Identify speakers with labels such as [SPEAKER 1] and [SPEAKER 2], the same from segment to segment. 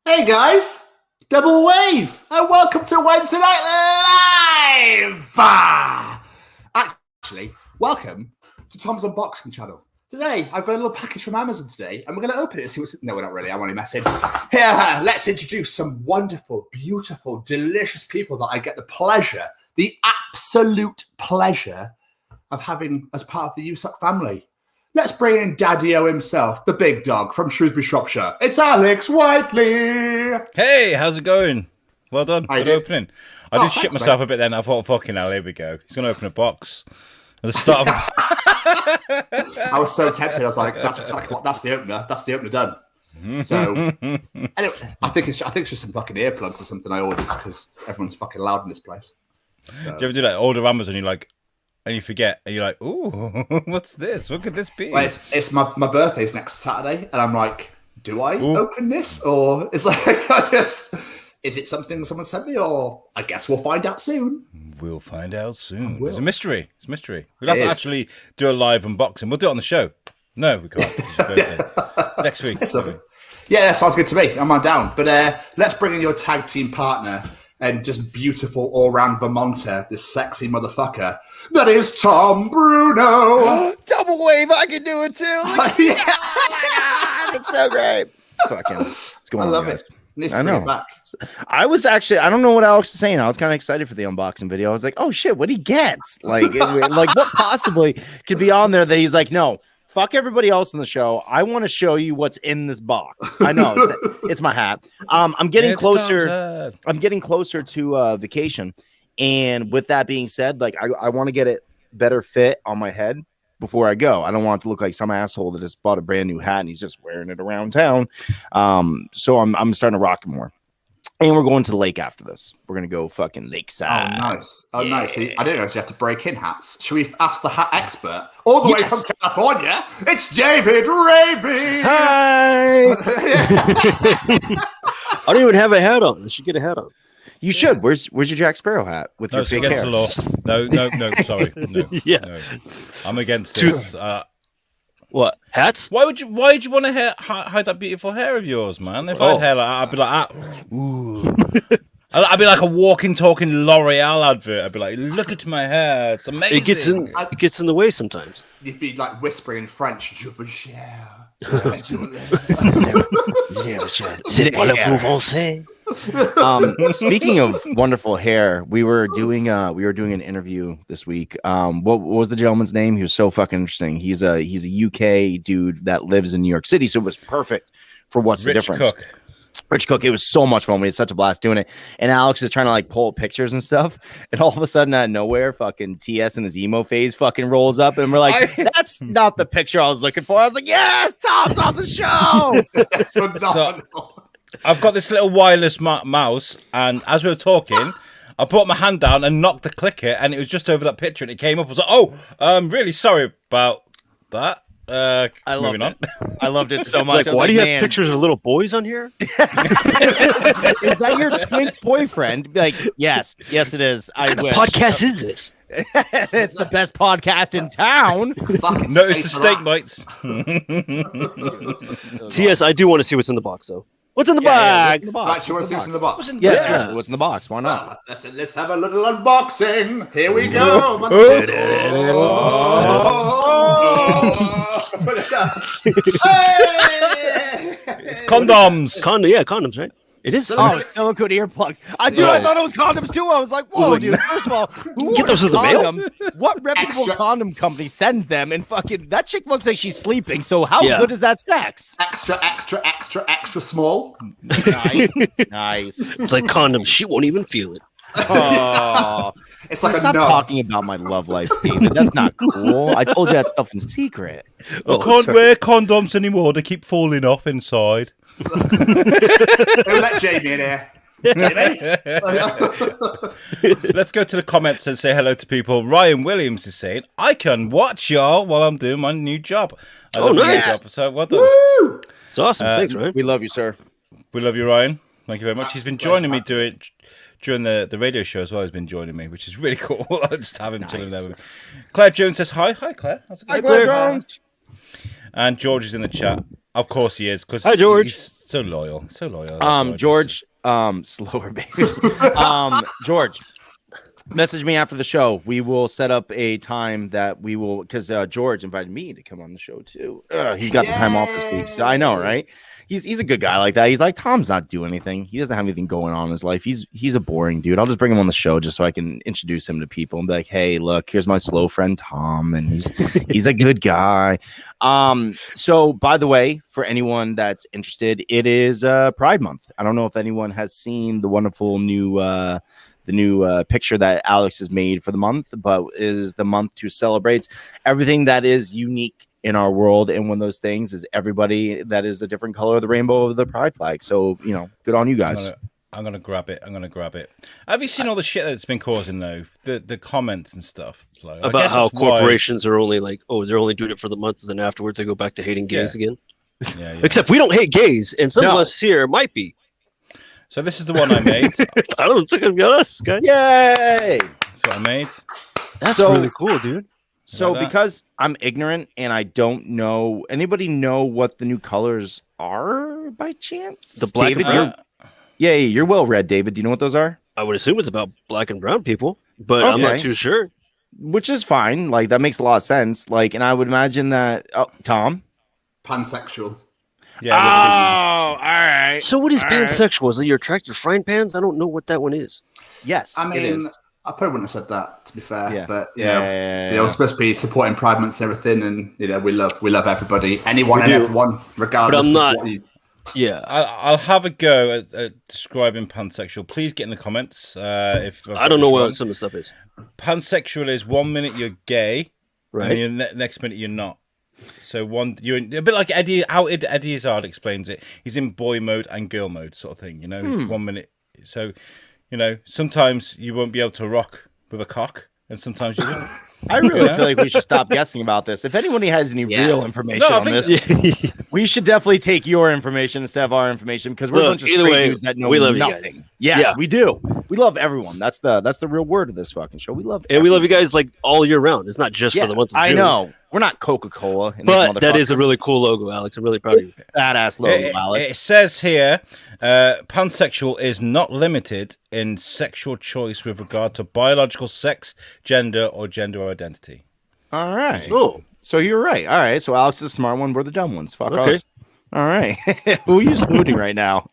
[SPEAKER 1] Hey guys, double wave, and welcome to Wednesday Night Live! Actually, welcome to Tom's Unboxing channel. Today, I've got a little package from Amazon today, and we're going to open it and see what's... No, we're not really, I'm only messing. Here, let's introduce some wonderful, beautiful, delicious people that I get the absolute pleasure of having as part of the USUK family. Let's bring in Daddy-O himself, the big dog from Shrewsbury, Shropshire. It's Alex Whiteley.
[SPEAKER 2] Hey, how's it going? Well done. Good opening. I did shit myself
[SPEAKER 1] mate.
[SPEAKER 2] a bit then. I thought, fucking hell, here we go. He's going to open a box. At the start of...
[SPEAKER 1] I was so tempted. I was like, that's exactly what, that's the opener. That's the opener done. So, anyway, I think it's just some fucking earplugs or something I ordered because everyone's fucking loud in this place. So.
[SPEAKER 2] Do you ever do like order Amazon and you're like, and you forget, and you're like, ooh, what's this? What could this be?
[SPEAKER 1] Well, it's my birthday's next Saturday, and I'm like, do I open this? Or it's like, is it something someone sent me? Or I guess we'll find out soon.
[SPEAKER 2] We'll find out soon. It's a mystery. It's a mystery. We'll have to actually do a live unboxing. We'll do it on the show. No, we can't. It's your birthday. Next week.
[SPEAKER 1] Yeah, that sounds good to me. I'm on down. But let's bring in your tag team partner and just beautiful all-round Vermonter, this sexy motherfucker. That is Tom Bruno.
[SPEAKER 3] Double wave, I can do it too. Like,
[SPEAKER 1] Yeah.
[SPEAKER 3] oh my God, it's so great. Fucking, what's going on,
[SPEAKER 1] love
[SPEAKER 3] guys?
[SPEAKER 1] it. Needs to bring it back.
[SPEAKER 3] I was actually, I don't know what Alex is saying. I was kind of excited for the unboxing video. I was like, oh shit, what he gets? Like, like what possibly could be on there that he's like, no, fuck everybody else in the show. I want to show you what's in this box. I know it's my hat. I'm getting closer. I'm getting closer to vacation. And with that being said, like I want to get it better fit on my head before I go. I don't want it to look like some asshole that just bought a brand new hat and he's just wearing it around town. So I'm starting to rock it more. And we're going to the lake after this. We're going to go fucking lakeside.
[SPEAKER 1] Oh, nice. Oh, yeah. Nice. See, I didn't know you have to break in hats. Should we ask the hat expert all the way from California? It's David Raby.
[SPEAKER 4] Hi. I don't even have a hat on. I should get a hat on.
[SPEAKER 3] You should. Where's your Jack Sparrow hat with your fake hair?
[SPEAKER 2] The law. No, sorry. No, no. I'm against this.
[SPEAKER 4] What? Hats?
[SPEAKER 2] Why would you want to hide that beautiful hair of yours, man? If I had hair like that, I'd be like, ooh. I'd be like a walking, talking L'Oreal advert. I'd be like, look at my hair. It's amazing.
[SPEAKER 4] It gets in the way sometimes.
[SPEAKER 1] You'd be like whispering in French. Je veux cher.
[SPEAKER 3] Speaking of wonderful hair, we were doing an interview this week. What was the gentleman's name? He was so fucking interesting. He's a UK dude that lives in New York City, so it was perfect for what's the difference. Rich Cook. It was so much fun. We had such a blast doing it. And Alex is trying to like pull pictures and stuff. And all of a sudden, out of nowhere, fucking TS in his emo phase fucking rolls up. And we're like, that's not the picture I was looking for. I was like, yes, Tom's on the show.
[SPEAKER 1] That's phenomenal.
[SPEAKER 2] So, I've got this little wireless mouse. And as we were talking, I put my hand down and knocked the clicker. And it was just over that picture. And it came up. I was like, oh, I'm really sorry about that.
[SPEAKER 3] I loved it. I loved it so much.
[SPEAKER 4] Like, why do you have pictures of little boys on here?
[SPEAKER 3] Is that your twink boyfriend? Like, yes, it is. I wish.
[SPEAKER 4] What podcast is this?
[SPEAKER 3] It's the best podcast in town.
[SPEAKER 2] No, it's the steak bites.
[SPEAKER 4] TS, I do want to see what's in the box, though. What's in the box?
[SPEAKER 1] Right, you want to see what's in the box?
[SPEAKER 3] Yes, what's in the box? Why not?
[SPEAKER 1] Let's have a little unboxing. Here we go.
[SPEAKER 2] Condoms.
[SPEAKER 4] Condoms, right? It is.
[SPEAKER 3] Silicone earplugs. I thought it was condoms too. I was like, whoa, dude. First of all, who
[SPEAKER 4] get those in the mail?
[SPEAKER 3] What reputable condom company sends them? And fucking that chick looks like she's sleeping. So how good is that sex?
[SPEAKER 1] Extra small.
[SPEAKER 3] Nice.
[SPEAKER 4] It's like condoms. She won't even feel it.
[SPEAKER 3] Oh,
[SPEAKER 1] it's like
[SPEAKER 3] stop talking about my love life, David. That's not cool. I told you that stuff in secret.
[SPEAKER 2] I can't wear condoms anymore. They keep falling off inside.
[SPEAKER 1] Let Jamie in here.
[SPEAKER 2] Let's go to the comments and say hello to people. Ryan Williams is saying, I can watch y'all while I'm doing my new job.
[SPEAKER 4] Nice.
[SPEAKER 2] Job, so well done.
[SPEAKER 1] Woo!
[SPEAKER 4] It's awesome. Thanks, Ryan.
[SPEAKER 3] We love you, sir.
[SPEAKER 2] We love you, Ryan. Thank you very much. He's been joining me during the radio show as well. He's been joining me, which is really cool. I'll just have him chilling there with me. Claire Jones says hi. Hi, Claire. How's it going?
[SPEAKER 3] Hi, Claire Jones.
[SPEAKER 2] And George is in the chat. Of course he is.
[SPEAKER 4] Hi, George.
[SPEAKER 2] He's So loyal. So loyal.
[SPEAKER 3] George, slower, baby. George, message me after the show. We will set up a time that we will, because George invited me to come on the show too. He's got the time off this week, so I know, right? He's a good guy like that. He's like, Tom's not doing anything. He doesn't have anything going on in his life. He's a boring dude. I'll just bring him on the show just so I can introduce him to people and be like, hey, look, here's my slow friend Tom, and he's a good guy. So by the way, for anyone that's interested, it is Pride Month. I don't know if anyone has seen the wonderful new picture that Alex has made for the month, but is the month to celebrate everything that is unique in our world. And one of those things is everybody that is a different color of the rainbow of the pride flag. So, good on you guys.
[SPEAKER 2] I'm gonna grab it. Have you seen all the shit that's been causing though? The comments and stuff like,
[SPEAKER 4] about how corporations are only like, they're only doing it for the month, and then afterwards they go back to hating gays again.
[SPEAKER 2] Yeah.
[SPEAKER 4] Except we don't hate gays, and some of us here might be.
[SPEAKER 2] So this is the one I made.
[SPEAKER 4] I don't think I've got us, guys.
[SPEAKER 3] Yay!
[SPEAKER 2] That's what I made.
[SPEAKER 4] That's really cool, dude.
[SPEAKER 3] So
[SPEAKER 2] Like that?
[SPEAKER 3] because I'm ignorant and I don't know, anybody know what the new colors are by chance?
[SPEAKER 4] The black
[SPEAKER 3] David,
[SPEAKER 4] and brown.
[SPEAKER 3] you're well read, David. Do you know what those are?
[SPEAKER 4] I would assume it's about black and brown people, but I'm not
[SPEAKER 3] Okay.
[SPEAKER 4] too sure.
[SPEAKER 3] Which is fine. Like that makes a lot of sense. Like, and I would imagine that. Oh, Tom.
[SPEAKER 1] Pansexual.
[SPEAKER 2] Yeah.
[SPEAKER 3] all right.
[SPEAKER 4] So what is
[SPEAKER 3] All right.
[SPEAKER 4] pansexual? Is it your tractor frying pans? I don't know what that one is.
[SPEAKER 3] Yes,
[SPEAKER 1] I
[SPEAKER 3] it is.
[SPEAKER 1] mean, I probably wouldn't have said that, to be fair.
[SPEAKER 3] Yeah.
[SPEAKER 1] But
[SPEAKER 3] Yeah.
[SPEAKER 1] we're supposed to be supporting Pride Month and everything, and we love everybody, anyone
[SPEAKER 4] We
[SPEAKER 1] and
[SPEAKER 4] do.
[SPEAKER 1] everyone, regardless.
[SPEAKER 4] But I'm not-
[SPEAKER 1] Of what you...
[SPEAKER 4] Yeah.
[SPEAKER 2] I'll have a go at describing pansexual. Please get in the comments. If
[SPEAKER 4] I don't know what some of the stuff is.
[SPEAKER 2] Pansexual is 1 minute you're gay,
[SPEAKER 4] Right.
[SPEAKER 2] and the next minute you're not. So you're a bit like Eddie. How Eddie Izzard explains it. He's in boy mode and girl mode, sort of thing. 1 minute. So, sometimes you won't be able to rock with a cock, and sometimes you will.
[SPEAKER 3] I really feel like we should stop guessing about this. If anybody has any real information
[SPEAKER 2] No, I
[SPEAKER 3] on
[SPEAKER 2] think
[SPEAKER 3] this, we should definitely take your information instead of our information because we're a bunch of
[SPEAKER 4] either
[SPEAKER 3] straight
[SPEAKER 4] way,
[SPEAKER 3] dudes that know
[SPEAKER 4] we love you
[SPEAKER 3] nothing.
[SPEAKER 4] guys.
[SPEAKER 3] Yes,
[SPEAKER 4] Yeah.
[SPEAKER 3] we do. We love everyone. That's the real word of this fucking show. We love
[SPEAKER 4] And we love you guys like all year round. It's not just
[SPEAKER 3] Yeah,
[SPEAKER 4] for the month of
[SPEAKER 3] I
[SPEAKER 4] June.
[SPEAKER 3] know. We're not Coca-Cola. in this
[SPEAKER 4] But that is a
[SPEAKER 3] motherfucker.
[SPEAKER 4] really cool logo, Alex. I'm really proud of you.
[SPEAKER 3] badass logo, Alex.
[SPEAKER 2] It says here, pansexual is not limited in sexual choice with regard to biological sex, gender, or gender identity.
[SPEAKER 3] All right.
[SPEAKER 4] Oh,
[SPEAKER 3] So you're right. All right. So Alex is the smart one. We're the dumb ones. Fuck
[SPEAKER 4] Okay.
[SPEAKER 3] us. All right. Who are you saluting right now?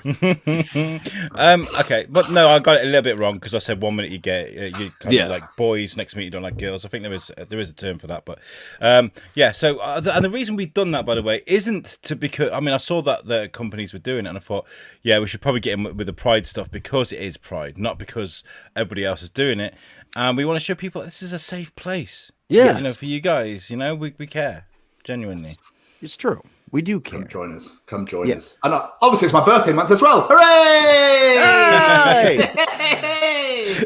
[SPEAKER 2] Okay, but no, I got it a little bit wrong because I said 1 minute you get you kind
[SPEAKER 4] Yeah.
[SPEAKER 2] of like boys, next minute you don't like girls. I think there is a term for that, but yeah. So and the reason we've done that, by the way, isn't to because I saw that the companies were doing it, and I thought, yeah, we should probably get in with the Pride stuff because it is Pride, not because everybody else is doing it, and we want to show people this is a safe place.
[SPEAKER 4] yeah.
[SPEAKER 2] For you guys, we care genuinely.
[SPEAKER 3] It's true. We do care.
[SPEAKER 1] Come join us. And obviously, it's my birthday month as well. Hooray!
[SPEAKER 3] Hey!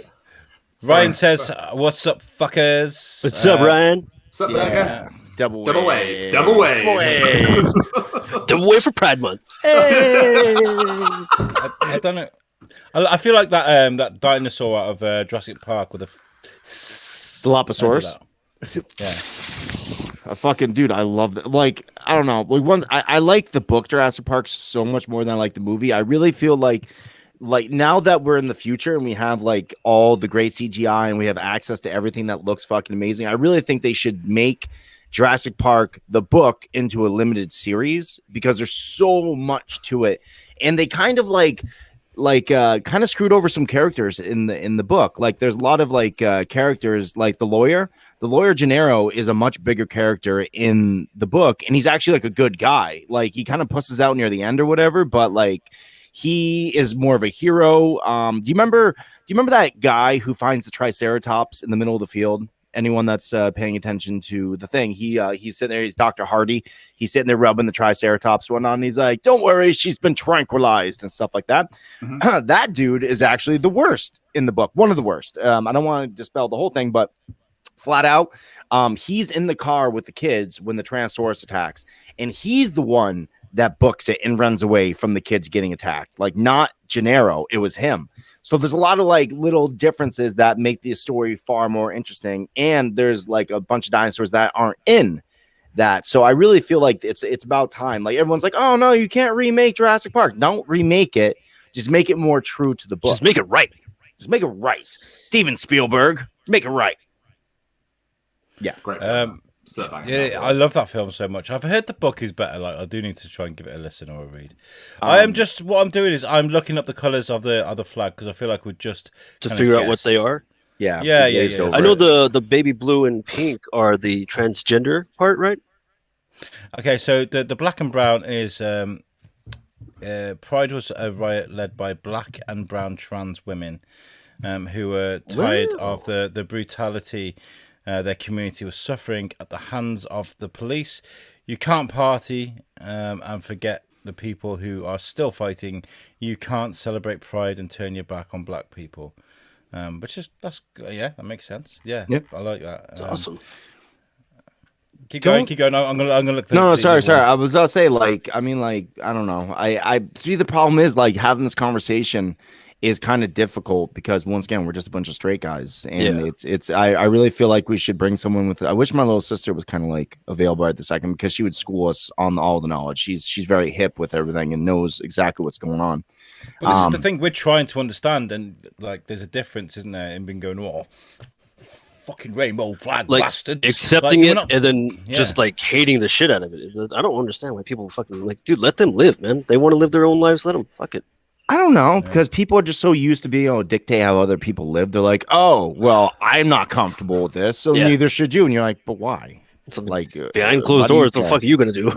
[SPEAKER 2] Ryan says, "What's up, fuckers?"
[SPEAKER 4] What's up, Ryan?
[SPEAKER 1] What's up,
[SPEAKER 3] Yeah.
[SPEAKER 1] Becca?
[SPEAKER 3] Double
[SPEAKER 1] Wave.
[SPEAKER 3] Double wave.
[SPEAKER 4] Double way for Pride Month.
[SPEAKER 2] I don't know. I feel like that dinosaur out of Jurassic Park with a
[SPEAKER 3] Dilophosaurus.
[SPEAKER 2] Yeah.
[SPEAKER 3] A fucking dude, I love that. Like, I don't know. Like I like the book Jurassic Park so much more than I like the movie. I really feel like now that we're in the future and we have like all the great CGI and we have access to everything that looks fucking amazing, I really think they should make Jurassic Park the book into a limited series because there's so much to it, and they kind of kind of screwed over some characters in the book. Like, there's a lot of characters like the lawyer. The lawyer Gennaro is a much bigger character in the book, and he's actually like a good guy. Like, he kind of pusses out near the end or whatever, but like he is more of a hero. Do you remember that guy who finds the Triceratops in the middle of the field? Anyone that's paying attention to the thing, he's sitting there. He's Dr. Hardy. He's sitting there rubbing the Triceratops one on. And he's like, "Don't worry, she's been tranquilized," and stuff like that.
[SPEAKER 1] Mhm.
[SPEAKER 3] That dude is actually the worst in the book. One of the worst. I don't want to dispel the whole thing, but flat out, he's in the car with the kids when the Tyrannosaurus attacks, and he's the one that books it and runs away from the kids getting attacked. Like, not Gennaro, it was him. So there's a lot of like little differences that make the story far more interesting. And there's like a bunch of dinosaurs that aren't in that. So I really feel like it's about time. Like everyone's like, oh no, you can't remake Jurassic Park. Don't remake it. Just make it more true to the book.
[SPEAKER 4] Just make it right.
[SPEAKER 3] Just make it right. Steven Spielberg, make it right. Yeah,
[SPEAKER 1] Great.
[SPEAKER 2] Yeah, I love that film so much. I've heard the book is better. Like, I do need to try and give it a listen or a read. What I'm doing is I'm looking up the colors of the other flag because I feel like we're just
[SPEAKER 4] to figure out what they are.
[SPEAKER 3] Yeah.
[SPEAKER 2] Yeah.
[SPEAKER 4] I know the baby blue and pink are the transgender part, right?
[SPEAKER 2] Okay, so the black and brown is Pride was a riot led by black and brown trans women who were tired of the brutality their community was suffering at the hands of the police. You can't party and forget the people who are still fighting. You can't celebrate Pride and turn your back on black people. That makes sense. Yeah, I like that.
[SPEAKER 4] That's awesome.
[SPEAKER 2] Keep going. I'm gonna look.
[SPEAKER 3] Sorry. I was gonna say, like, I mean, like, I don't know. I see the problem is like having this conversation is kind of difficult because once again we're just a bunch of straight guys, and I really feel like we should bring someone with. I wish my little sister was kind of like available at the second because she would school us on all the knowledge. She's very hip with everything and knows exactly what's going on.
[SPEAKER 2] But this is the thing we're trying to understand, and like, there's a difference, isn't there, in being going, oh, fucking rainbow flag,
[SPEAKER 4] like
[SPEAKER 2] bastards,
[SPEAKER 4] accepting it and then just like hating the shit out of it. I don't understand why people fucking like, dude, let them live, man. They want to live their own lives. Let them. Fuck it.
[SPEAKER 3] I don't know, because people are just so used to being able to dictate how other people live. They're like, oh, well, I'm not comfortable with this, so neither should you. And you're like, but why?
[SPEAKER 4] Like behind closed doors, what the fuck are you gonna do?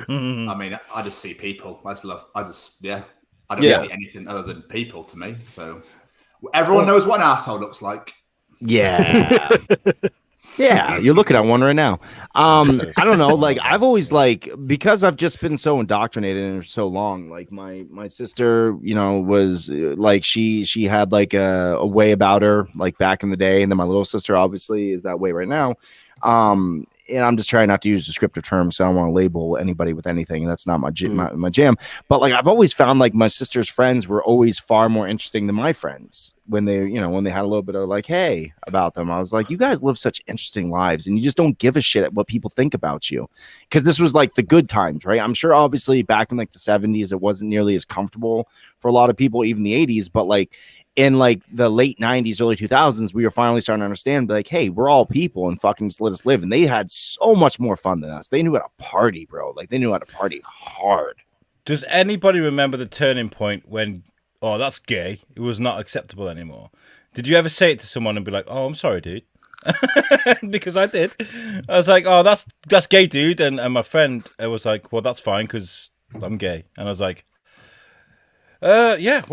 [SPEAKER 1] I mean, I just see people. I don't see anything other than people to me. So everyone knows what an asshole looks like.
[SPEAKER 3] Yeah. Yeah, you're looking at one right now. I don't know. Like, I've always because I've just been so indoctrinated in it for so long. Like my sister, was like she had like a way about her like back in the day, and then my little sister obviously is that way right now. And I'm just trying not to use descriptive terms, so I don't want to label anybody with anything. That's not my jam. But like, I've always found like my sister's friends were always far more interesting than my friends when they, when they had a little bit of like, hey, about them. I was like, you guys live such interesting lives, and you just don't give a shit at what people think about you. Because this was like the good times, right? I'm sure obviously back in like the 70s, it wasn't nearly as comfortable for a lot of people, even the 80s. But like, in like the late 90s, early 2000s, we were finally starting to understand, like, hey, we're all people and fucking just let us live. And they had so much more fun than us. They knew how to party, bro. Like, they knew how to party hard.
[SPEAKER 2] Does anybody remember the turning point when, oh, that's gay, it was not acceptable anymore? Did you ever say it to someone and be like, oh, I'm sorry, dude? Because I did. I was like, oh, that's gay, dude. And my friend was like, well, that's fine because I'm gay. And I was like, yes,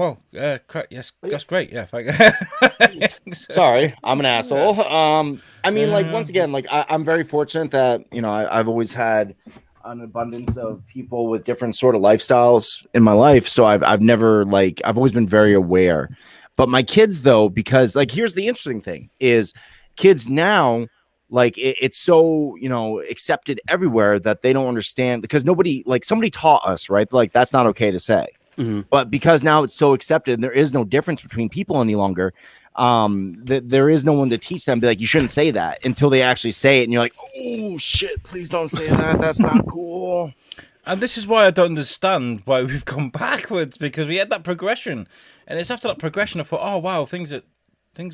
[SPEAKER 2] that's great. Yeah.
[SPEAKER 3] Sorry, I'm an asshole. I mean, like, once again, like, I'm very fortunate that, I've always had an abundance of people with different sort of lifestyles in my life. So I've never, like, I've always been very aware. But my kids, though, because, like, here's the interesting thing is kids now, like, it's so, accepted everywhere that they don't understand, because somebody taught us, right? Like, that's not okay to say.
[SPEAKER 4] Mm-hmm.
[SPEAKER 3] But because now it's so accepted and there is no difference between people any longer, there is no one to teach them, be like, you shouldn't say that, until they actually say it. And you're like, oh, shit, please don't say that. That's not cool.
[SPEAKER 2] And this is why I don't understand why we've gone backwards, because we had that progression. And it's after that progression I thought, oh, wow, things are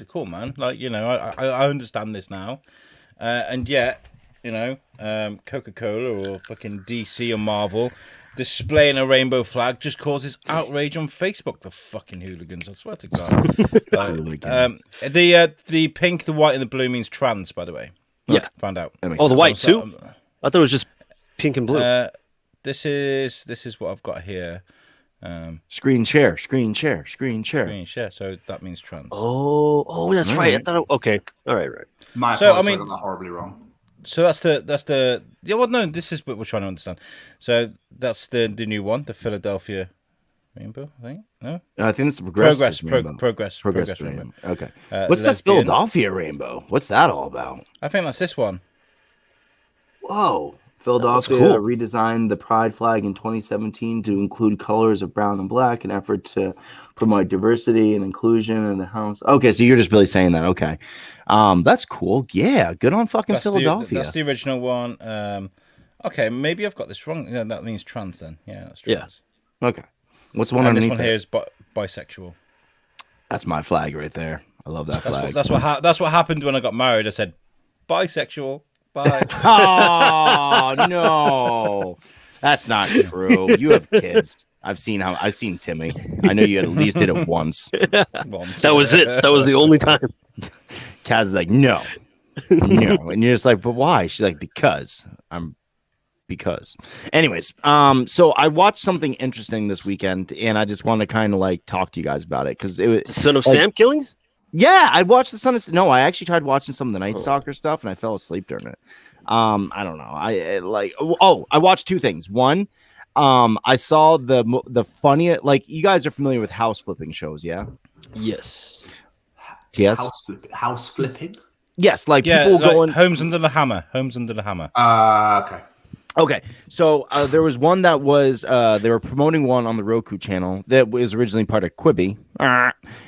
[SPEAKER 2] cool, man. Like, I understand this now. And yet, Coca-Cola or fucking DC or Marvel displaying a rainbow flag just causes outrage on Facebook. The fucking hooligans! I swear to God. The pink, the white, and the blue means trans. By the way,
[SPEAKER 4] yeah,
[SPEAKER 2] found out.
[SPEAKER 4] Oh, the white too. I thought it was just pink and blue.
[SPEAKER 2] This is what I've got here.
[SPEAKER 3] Screen share. So
[SPEAKER 2] that means trans.
[SPEAKER 4] Oh, that's right. I thought. Okay, all right.
[SPEAKER 1] My apologies, I got that horribly wrong.
[SPEAKER 2] So that's the yeah. Well, no, this is what we're trying to understand. So that's the new one, the Philadelphia rainbow. I think no.
[SPEAKER 3] I think it's the progress
[SPEAKER 2] rainbow.
[SPEAKER 3] Okay. What's the Philadelphia rainbow? What's that all about?
[SPEAKER 2] I think that's this one.
[SPEAKER 3] Whoa. Philadelphia
[SPEAKER 4] cool.
[SPEAKER 3] redesigned the pride flag in 2017 to include colors of brown and black in effort to promote diversity and inclusion in the house. Okay, so you're just really saying that. Okay. That's cool. Yeah, good on fucking Philadelphia.
[SPEAKER 2] That's the original one. Okay, maybe I've got this wrong. Yeah, that means trans then. Yeah, that's trans.
[SPEAKER 3] Yeah. Okay. What's the one
[SPEAKER 2] And this
[SPEAKER 3] underneath
[SPEAKER 2] one
[SPEAKER 3] it?
[SPEAKER 2] here is bisexual.
[SPEAKER 3] That's my flag right there. I love that flag.
[SPEAKER 2] That's what happened when I got married. I said bisexual. Bye.
[SPEAKER 3] Oh no, that's not true. You have kids. I've seen Timmy. I know you at least did it once.
[SPEAKER 4] That was it. That was the only time.
[SPEAKER 3] Kaz is like, no, and you're just like, but why? She's like, because. Anyways, so I watched something interesting this weekend, and I just want to kind of like talk to you guys about it because it was
[SPEAKER 4] Son of Sam killings.
[SPEAKER 3] Yeah, I watched the Son of. No, I actually tried watching some of the Night Stalker stuff, and I fell asleep during it. I don't know. I watched two things. One, I saw the funniest. Like, you guys are familiar with house flipping shows, yeah?
[SPEAKER 4] Yes.
[SPEAKER 3] TS.
[SPEAKER 1] House flipping.
[SPEAKER 3] Yes, like
[SPEAKER 2] Yeah,
[SPEAKER 3] people
[SPEAKER 2] like
[SPEAKER 3] going.
[SPEAKER 2] Homes Under the Hammer. Homes Under the Hammer.
[SPEAKER 1] Okay.
[SPEAKER 3] Okay, so there was one that was they were promoting one on the Roku channel that was originally part of Quibi,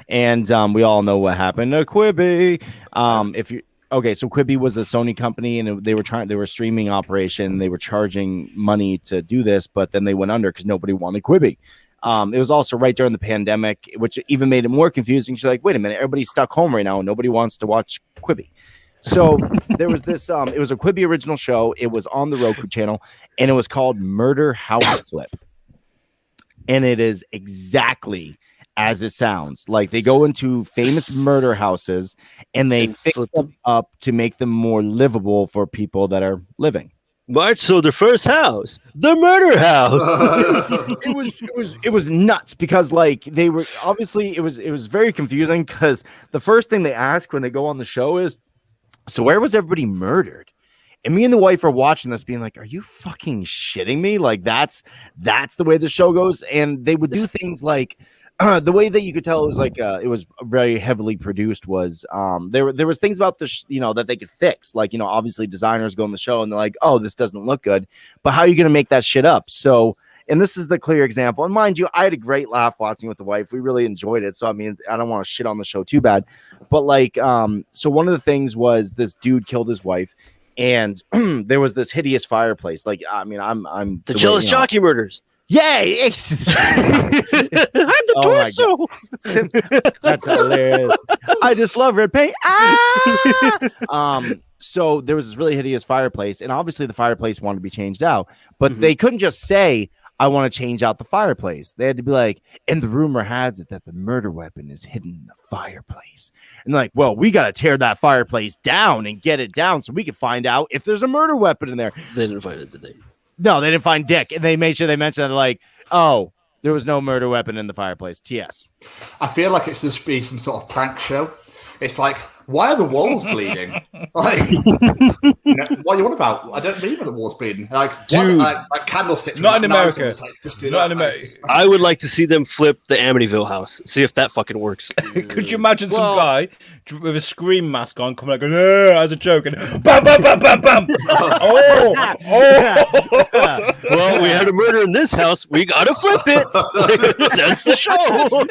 [SPEAKER 3] and we all know what happened to Quibi. So Quibi was a Sony company, and they were streaming operation. They were charging money to do this, but then they went under because nobody wanted Quibi. It was also right during the pandemic, which even made it more confusing. She's like, wait a minute, everybody's stuck home right now, and nobody wants to watch Quibi. So there was this, it was a Quibi original show. It was on the Roku channel, and it was called Murder House Flip. And it is exactly as it sounds. Like, they go into famous murder houses, and they fix them up to make them more livable for people that are living.
[SPEAKER 4] March sold their first house, the murder house.
[SPEAKER 3] It was nuts because, like, they were obviously it was very confusing because the first thing they ask when they go on the show is, so where was everybody murdered? And me and the wife are watching this being like, are you fucking shitting me? Like, that's the way the show goes. And they would do things like the way that you could tell it was like it was very heavily produced was there was things about the that they could fix. Like, obviously designers go on the show and they're like, oh, this doesn't look good, but how are you going to make that shit up? So, and this is the clear example. And mind you, I had a great laugh watching with the wife. We really enjoyed it. So, I mean, I don't want to shit on the show too bad. But, like, so one of the things was this dude killed his wife. And there was this hideous fireplace. Like, I mean, I'm
[SPEAKER 4] the jealous jockey murders.
[SPEAKER 3] Yay! I'm the torso. That's hilarious. I just love red paint. So there was this really hideous fireplace, and obviously the fireplace wanted to be changed out, but they couldn't just say, I want to change out the fireplace. They had to be like, and the rumor has it that the murder weapon is hidden in the fireplace. And they're like, well, we got to tear that fireplace down and get it down so we can find out if there's a murder weapon in there.
[SPEAKER 4] They didn't find it, did they?
[SPEAKER 3] No, they didn't find Dick. And they made sure they mentioned that, like, oh, there was no murder weapon in the fireplace. TS.
[SPEAKER 1] I feel like it's just be some sort of prank show. It's like, why are the walls bleeding? Like, what are you on about? I don't remember the walls bleeding. Like,
[SPEAKER 4] dude,
[SPEAKER 1] like candlesticks.
[SPEAKER 2] Not in America.
[SPEAKER 1] Like, just do not in America.
[SPEAKER 4] I would like to see them flip the Amityville house. See if that fucking works.
[SPEAKER 2] Could you imagine some guy with a scream mask on coming like, as a joke, and bam, bam, bam, bam, bam. Oh.
[SPEAKER 4] Well, we had a murder in this house. We gotta flip it. That's the show.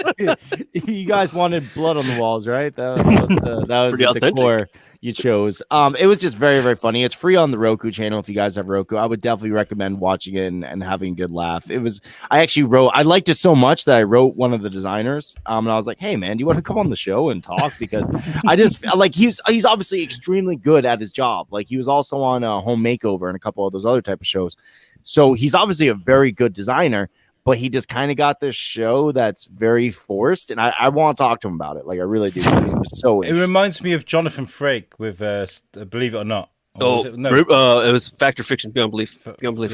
[SPEAKER 3] You guys wanted blood on the walls, right? That was
[SPEAKER 4] pretty
[SPEAKER 3] the decor you chose. It was just very, very funny. It's free on the Roku channel if you guys have Roku. I would definitely recommend watching it and having a good laugh. I liked it so much that I wrote one of the designers, and I was like, hey man, do you want to come on the show and talk? Because I just like he's obviously extremely good at his job. Like, he was also on Home Makeover and a couple of those other type of shows, so he's obviously a very good designer. But he just kind of got this show that's very forced, and I want to talk to him about it. Like, I really do. It's so
[SPEAKER 2] it reminds me of Jonathan Frakes with Believe It or Not.
[SPEAKER 4] Or it was Fact or Fiction, Beyond Belief. Beyond Belief.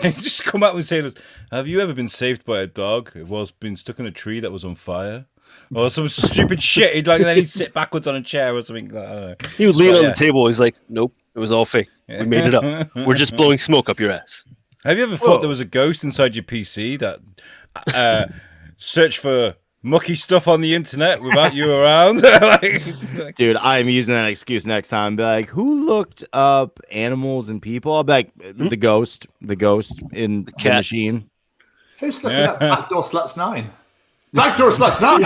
[SPEAKER 2] Just come out and say this. Have you ever been saved by a dog? It was been stuck in a tree that was on fire, or some stupid shit. Then he'd sit backwards on a chair or something. I don't know.
[SPEAKER 4] He would lean on the table. He's like, "Nope, it was all fake. We made it up. We're just blowing smoke up your ass."
[SPEAKER 2] Have you ever thought there was a ghost inside your PC that search for mucky stuff on the internet without you around. Like,
[SPEAKER 3] Dude, I'm using that excuse next time. Be like, who looked up animals and people? I'll be like, the ghost in the
[SPEAKER 4] cat.
[SPEAKER 3] machine.
[SPEAKER 1] Who's looking at Backdoor Sluts 9? Backdoor Sluts 9!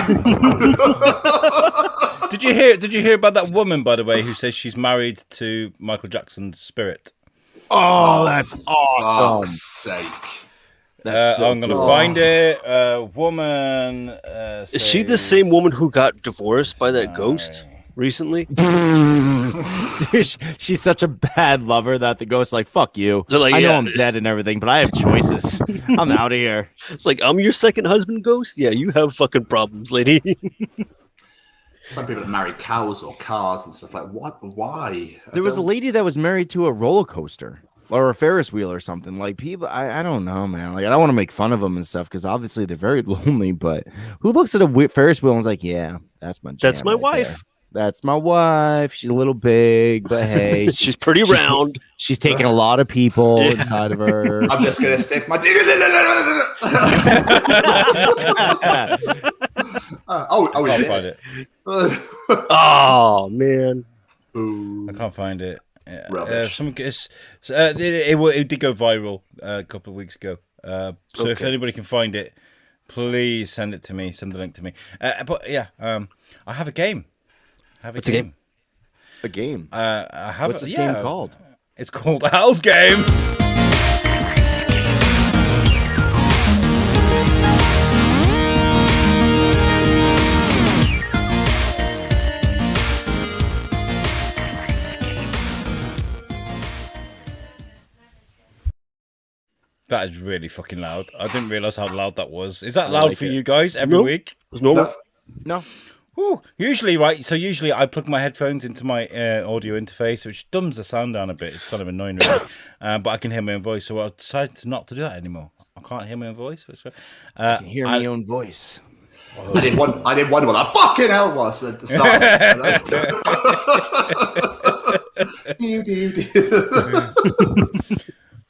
[SPEAKER 2] Did you hear about that woman, by the way, who says she's married to Michael Jackson's spirit?
[SPEAKER 3] Oh, that's
[SPEAKER 1] For
[SPEAKER 3] awesome.
[SPEAKER 1] fuck's sake.
[SPEAKER 3] That's so
[SPEAKER 2] I'm gonna
[SPEAKER 3] cool.
[SPEAKER 2] find it. Woman.
[SPEAKER 4] Is she the same woman who got divorced by that ghost recently?
[SPEAKER 3] She's such a bad lover that the ghost's like, fuck you.
[SPEAKER 4] They're like,
[SPEAKER 3] I know
[SPEAKER 4] yeah.
[SPEAKER 3] I'm dead and everything, but I have choices. I'm out of here.
[SPEAKER 4] It's like, I'm your second husband, ghost? Yeah, you have fucking problems, lady.
[SPEAKER 1] Some people that marry cows or cars and stuff like what? Why?
[SPEAKER 3] There was a lady that was married to a roller coaster or a Ferris wheel or something. Like people, I don't know, man. Like I don't want to make fun of them and stuff because obviously they're very lonely. But who looks at a Ferris wheel and is like, yeah, that's my jam
[SPEAKER 4] That's my
[SPEAKER 3] right
[SPEAKER 4] wife.
[SPEAKER 3] there. That's my wife. She's a little big, but hey,
[SPEAKER 4] She's pretty round.
[SPEAKER 3] She's taking a lot of people inside of her.
[SPEAKER 1] I'm just gonna stick my dick.
[SPEAKER 2] I can't find it.
[SPEAKER 4] Oh, man.
[SPEAKER 2] I can't find it.
[SPEAKER 1] Rubbish.
[SPEAKER 2] It did go viral a couple of weeks ago. So if anybody can find it, please send it to me. Send the link to me. But yeah, I have a game.
[SPEAKER 4] What's a game?
[SPEAKER 3] A game.
[SPEAKER 2] I have.
[SPEAKER 3] What's this game called?
[SPEAKER 2] It's called Al's Game. That is really fucking loud. I didn't realize how loud that was. Is that loud
[SPEAKER 3] like
[SPEAKER 2] for
[SPEAKER 3] it.
[SPEAKER 2] you guys every
[SPEAKER 4] Nope.
[SPEAKER 2] week?
[SPEAKER 4] It's normal.
[SPEAKER 3] No.
[SPEAKER 2] Ooh, usually, right? So usually I plug my headphones into my audio interface, which dumbs the sound down a bit. It's kind of annoying, really. But I can hear my own voice, so I decided not to do that anymore. I can't hear my own voice.
[SPEAKER 3] I can hear my own voice.
[SPEAKER 1] I did wonder what that fucking hell was at the start.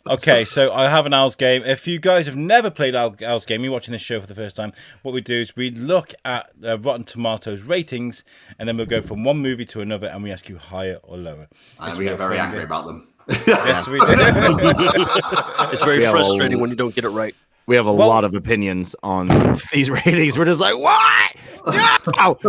[SPEAKER 2] Okay, so I have an Al's Game. If you guys have never played Al's Game, you're watching this show for the first time, what we do is we look at Rotten Tomatoes ratings, and then we'll go from one movie to another, and we ask you higher or lower.
[SPEAKER 1] And we get very angry about them.
[SPEAKER 2] Yes, we do.
[SPEAKER 4] It's very
[SPEAKER 3] Yeah,
[SPEAKER 4] frustrating when you don't get it right.
[SPEAKER 3] We have a lot of opinions on these ratings. We're just like, what? No!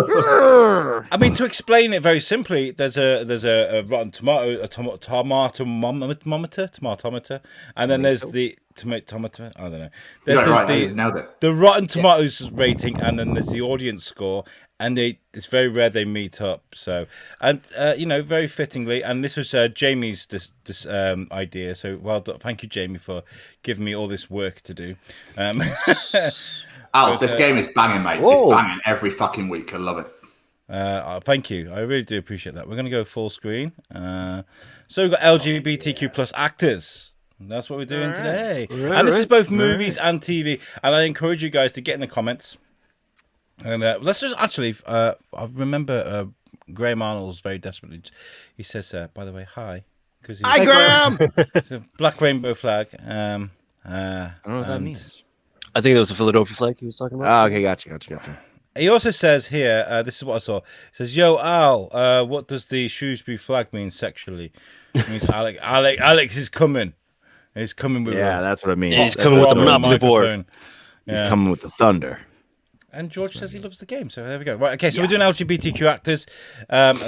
[SPEAKER 2] I mean, to explain it very simply, there's a Rotten Tomato, a tomatometer, and then there's the tomatometer. I don't know. There's
[SPEAKER 1] Nailed it.
[SPEAKER 2] the Rotten Tomatoes rating, and then there's the audience score, and it's very rare they meet up. So, and very fittingly, and this was Jamie's this idea. So well done, thank you, Jamie, for giving me all this work to do.
[SPEAKER 1] This game is banging, mate. It's banging every fucking week. I love it.
[SPEAKER 2] Thank you. I really do appreciate that. We're going to go full screen. So we've got LGBTQ plus actors. That's what we're doing today. And this is both movies and TV. And I encourage you guys to get in the comments. And let's just actually, I remember Graham Arnold's very desperately. He says, by the way, hi.
[SPEAKER 3] Hi, Graham!
[SPEAKER 2] It's a black rainbow flag. I
[SPEAKER 3] don't know what that means.
[SPEAKER 4] I think that was the Philadelphia flag he was talking about.
[SPEAKER 3] Oh, okay, gotcha.
[SPEAKER 2] He also says here, this is what I saw. He says, "Yo, Al, what does the Shrewsbury flag mean sexually?" It means Alex is coming. He's coming with.
[SPEAKER 3] That's what I mean.
[SPEAKER 4] He's coming with the Monopoly board.
[SPEAKER 3] He's coming with the thunder.
[SPEAKER 2] And George says he loves the game, so there we go. Right, okay, so we're doing LGBTQ actors.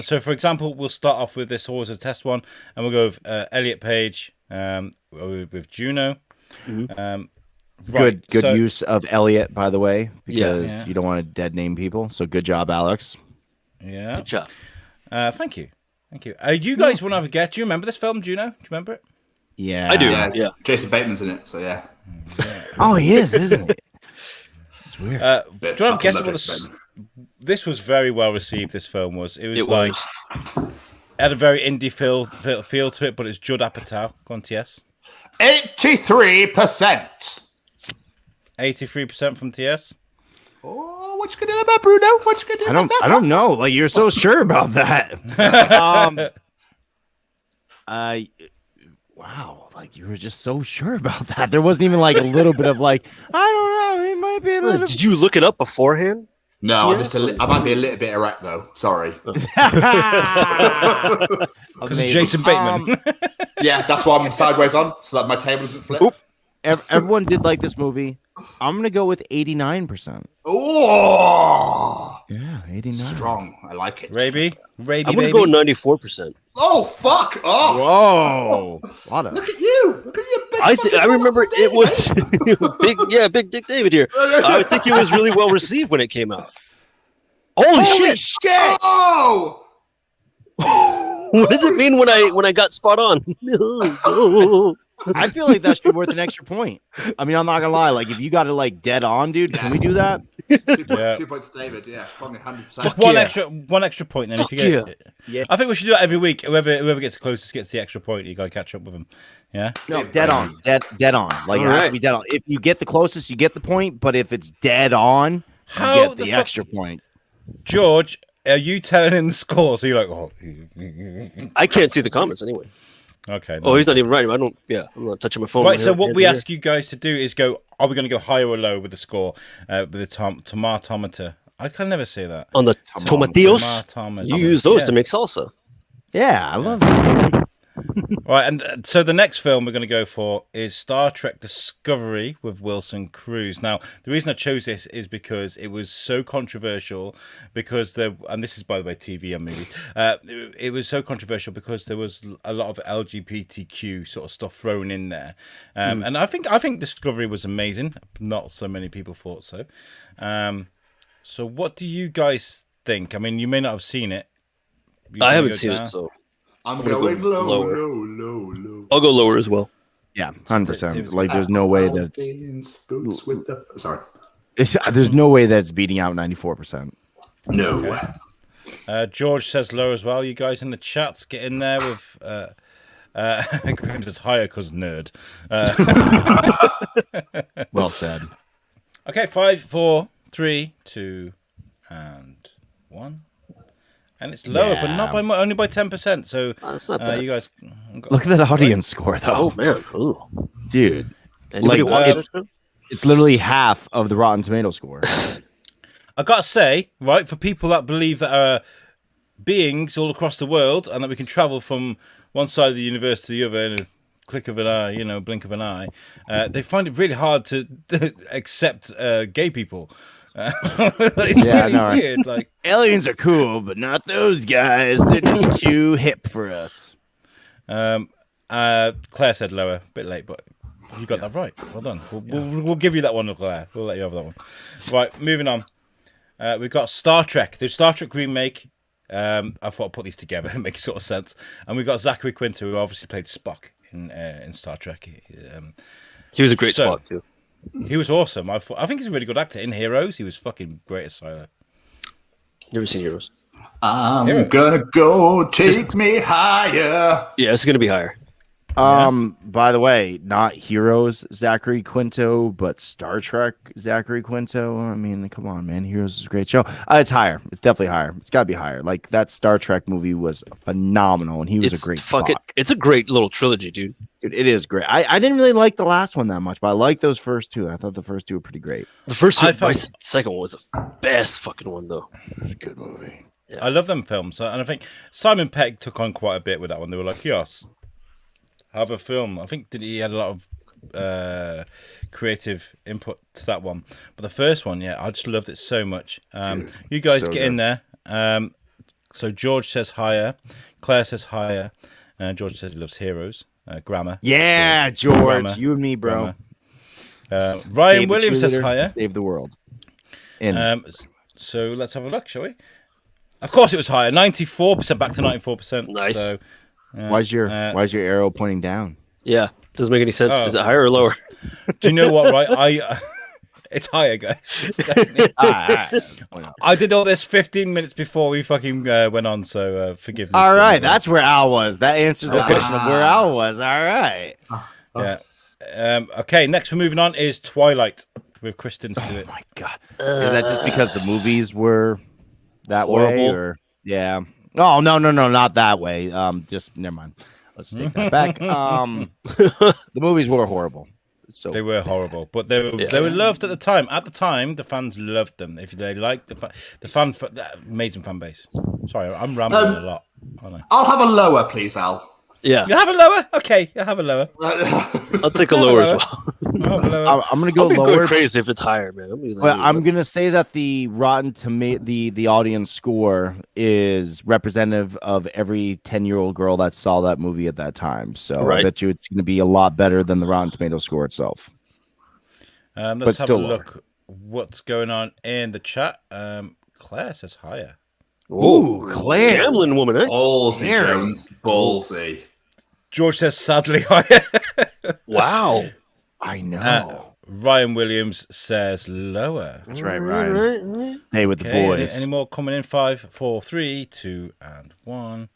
[SPEAKER 2] So, for example, we'll start off with this always a test one, and we'll go with Elliot Page, with Juno.
[SPEAKER 3] Mm-hmm.
[SPEAKER 2] Right,
[SPEAKER 3] Good
[SPEAKER 2] so,
[SPEAKER 3] use of Elliot, by the way, because
[SPEAKER 2] Yeah.
[SPEAKER 3] you don't want to dead name people. So good job, Alex.
[SPEAKER 2] Yeah.
[SPEAKER 4] Good job.
[SPEAKER 2] Thank you. You guys want to have a guess? Do you remember this film, Juno? Do you remember it?
[SPEAKER 3] Yeah,
[SPEAKER 4] I do.
[SPEAKER 1] Yeah.
[SPEAKER 4] Yeah.
[SPEAKER 1] Jason Bateman's in it, so yeah.
[SPEAKER 3] Oh, he is, isn't it? It's weird.
[SPEAKER 2] Do you want to
[SPEAKER 1] Fucking
[SPEAKER 2] guess
[SPEAKER 1] love
[SPEAKER 2] what
[SPEAKER 1] Jason Bateman.
[SPEAKER 2] this was very well received, this film was. It was
[SPEAKER 4] It
[SPEAKER 2] like,
[SPEAKER 4] was.
[SPEAKER 2] had a very indie feel to it, but it's Judd Apatow. Go on, TS.
[SPEAKER 1] 83%.
[SPEAKER 2] 83% from TS.
[SPEAKER 1] Oh, what you gonna do about Bruno? What you gonna do about that?
[SPEAKER 3] I don't know. Like you're so sure about that. Wow. Like you were just so sure about that. There wasn't even like a little bit of like, I don't know. It might be a little.
[SPEAKER 4] Did you look it up beforehand?
[SPEAKER 1] No,
[SPEAKER 4] Yes.
[SPEAKER 1] I might be a little bit erect though. Sorry.
[SPEAKER 2] Because of Jason Bateman.
[SPEAKER 1] Yeah, that's why I'm sideways on, so that my table doesn't flip.
[SPEAKER 4] Oop.
[SPEAKER 3] Everyone did like this movie. I'm gonna go with 89%.
[SPEAKER 1] Oh,
[SPEAKER 3] Yeah, 89.
[SPEAKER 1] strong. I like it.
[SPEAKER 2] Raby,
[SPEAKER 4] I'm
[SPEAKER 2] baby.
[SPEAKER 4] gonna go 94%.
[SPEAKER 1] Oh, fuck off.
[SPEAKER 3] Whoa! Lot of
[SPEAKER 1] Look at you. Look at you. Big
[SPEAKER 4] I
[SPEAKER 1] fucking
[SPEAKER 4] remember
[SPEAKER 1] balls,
[SPEAKER 4] it
[SPEAKER 1] David.
[SPEAKER 4] was big Dick David here. I think it was really well received when it came out. Holy shit!
[SPEAKER 1] Oh!
[SPEAKER 4] What does it mean when I got spot on?
[SPEAKER 3] I feel like that should be worth an extra point. I mean, I'm not gonna lie. Like, if you got it like dead on, dude, can we do that?
[SPEAKER 1] 2 points, David. Yeah, fucking 100%.
[SPEAKER 2] Just one extra point. Then if you get,
[SPEAKER 3] Yeah.
[SPEAKER 2] I think we should do it every week. Whoever gets closest gets the extra point. You gotta catch up with them. Yeah.
[SPEAKER 3] No, dead on, dead on. Like, it has to be dead on. If you get the closest, you get the point. But if it's dead on, you get the extra point.
[SPEAKER 2] George, are you telling in the score? So you're like, oh.
[SPEAKER 4] I can't see the comments anyway.
[SPEAKER 2] Okay.
[SPEAKER 4] Oh, he's not even writing. I'm not touching my phone.
[SPEAKER 2] Right, so what we ask you guys to do is go, are we going to go higher or lower with the score, with the tomatometer? I can never say that.
[SPEAKER 4] On the tomatillos,
[SPEAKER 2] Tomatometer.
[SPEAKER 4] you use those to make salsa.
[SPEAKER 3] Yeah, I love it.
[SPEAKER 2] Right, and so the next film we're going to go for is Star Trek Discovery with Wilson Cruz. Now, the reason I chose this is because it was so controversial, and this is, by the way, TV and movies, it was so controversial because there was a lot of LGBTQ sort of stuff thrown in there. And I think Discovery was amazing. Not so many people thought so. So what do you guys think? I mean, you may not have seen it.
[SPEAKER 4] I haven't seen it, so...
[SPEAKER 1] I'm going low.
[SPEAKER 4] I'll go lower as well.
[SPEAKER 3] Yeah, 100%. Like, there's no way that there's no way that it's beating out 94%.
[SPEAKER 1] No.
[SPEAKER 2] Okay. George says lower as well. You guys in the chats get in there with Grinder's higher because nerd.
[SPEAKER 3] Well said.
[SPEAKER 2] Okay, 5, 4, 3, 2, and 1. And it's lower, but not by only by 10%. So
[SPEAKER 4] that's not bad.
[SPEAKER 2] you guys
[SPEAKER 3] look at that audience score, though.
[SPEAKER 4] Oh man, ooh.
[SPEAKER 3] Dude,
[SPEAKER 4] Anybody watch
[SPEAKER 3] it's literally half of the Rotten Tomato score.
[SPEAKER 2] I gotta say, right, for people that believe that are beings all across the world and that we can travel from one side of the universe to the other in a click of an eye, blink of an eye, they find it really hard to accept gay people. It's really weird. Like,
[SPEAKER 3] aliens are cool, but not those guys. They're just too hip for us.
[SPEAKER 2] Claire said lower, a bit late, but you got that right. Well done. We'll give you that one, Claire. We'll let you have that one. Right, moving on. We've got Star Trek. The Star Trek remake. I thought I'd put these together and make sort of sense. And we've got Zachary Quinto, who obviously played Spock in Star Trek.
[SPEAKER 4] He was a great Spock too.
[SPEAKER 2] He was awesome. I think he's a really good actor. In Heroes, he was fucking great as Silo.
[SPEAKER 4] Never seen Heroes.
[SPEAKER 1] I'm gonna go take me higher.
[SPEAKER 4] Yeah, it's gonna be higher.
[SPEAKER 3] By the way, not Heroes Zachary Quinto, but Star Trek Zachary Quinto. I mean, come on, man. Heroes is a great show. It's higher. It's definitely higher. It's got to be higher. Like, that Star Trek movie was phenomenal, and he was a great Spock.
[SPEAKER 4] It's a great little trilogy, dude.
[SPEAKER 3] It is great. I didn't really like the last one that much, but I like those first two. I thought the first two were pretty great.
[SPEAKER 4] The first two, my second one was the best fucking one, though.
[SPEAKER 3] It was a good movie.
[SPEAKER 2] Yeah. I love them films, and I think Simon Pegg took on quite a bit with that one. They were like, yes, have a film. I think he had a lot of creative input to that one, but the first one, I just loved it so much. You guys get in there. So George says higher, Claire says higher, George says he loves Heroes. Grammar.
[SPEAKER 3] Yeah, George, grammar. You and me, bro.
[SPEAKER 2] Ryan Williams says higher.
[SPEAKER 3] Save the world.
[SPEAKER 2] So let's have a look, shall we? Of course, it was higher. 94%, back to 94%.
[SPEAKER 4] Nice.
[SPEAKER 2] So,
[SPEAKER 3] why's your arrow pointing down?
[SPEAKER 4] Yeah, doesn't make any sense. Is it higher or lower?
[SPEAKER 2] Do you know what? Right, it's higher, guys. It's definitely... I did all this 15 minutes before we fucking went on, so forgive me.
[SPEAKER 3] All right, that's where Al was. That answers the question of where Al was. All right.
[SPEAKER 2] Yeah. Okay, next we're moving on is Twilight with Kristen Stewart.
[SPEAKER 3] Oh my god. Is that just because the movies were that
[SPEAKER 4] horrible?
[SPEAKER 3] Way, or Oh no, not that way. Just never mind. Let's take that back. The movies were horrible. So
[SPEAKER 2] They were horrible, but they were loved at the time. At the time, the fans loved them. If they liked the amazing fan base. Sorry, I'm rambling a lot. Aren't I?
[SPEAKER 1] I'll have a lower, please, Al.
[SPEAKER 4] Yeah,
[SPEAKER 2] You have a lower? Okay, you have a lower.
[SPEAKER 4] I'll take a lower as well.
[SPEAKER 2] I'll have a lower.
[SPEAKER 3] I'm gonna go
[SPEAKER 4] I'll be
[SPEAKER 3] lower.
[SPEAKER 4] going crazy if it's higher, man.
[SPEAKER 3] I'm gonna say that the the audience score is representative of every 10-year-old girl that saw that movie at that time. So I bet you it's gonna be a lot better than the Rotten Tomato score itself.
[SPEAKER 2] Let's have a look. What's going on in the chat? Claire says higher.
[SPEAKER 3] Ooh, Claire,
[SPEAKER 4] gambling woman, eh?
[SPEAKER 1] Ballsy, Jones. Ballsy.
[SPEAKER 2] George says sadly higher.
[SPEAKER 4] Wow.
[SPEAKER 3] I know.
[SPEAKER 2] Ryan Williams says lower.
[SPEAKER 3] That's right, Ryan.
[SPEAKER 4] Right.
[SPEAKER 3] Hey, with the boys.
[SPEAKER 2] Any more coming in? 5, 4, 3, 2, and 1.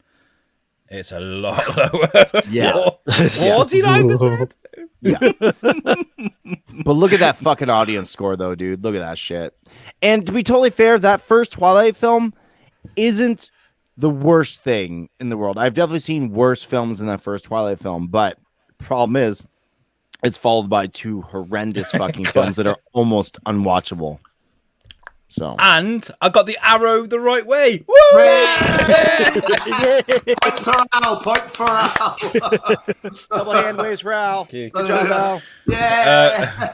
[SPEAKER 2] It's a lot lower.
[SPEAKER 3] Yeah.
[SPEAKER 2] 49%.
[SPEAKER 3] Yeah. But look at that fucking audience score, though, dude. Look at that shit. And to be totally fair, that first Twilight film isn't the worst thing in the world. I've definitely seen worse films than that first Twilight film, but problem is it's followed by 2 horrendous fucking films that are almost unwatchable. So
[SPEAKER 2] And I got the arrow the right way. Woo!
[SPEAKER 1] Points for Al. Points for Al.
[SPEAKER 3] double hand waves for Al.
[SPEAKER 2] Good
[SPEAKER 3] job, Al.
[SPEAKER 1] Yeah.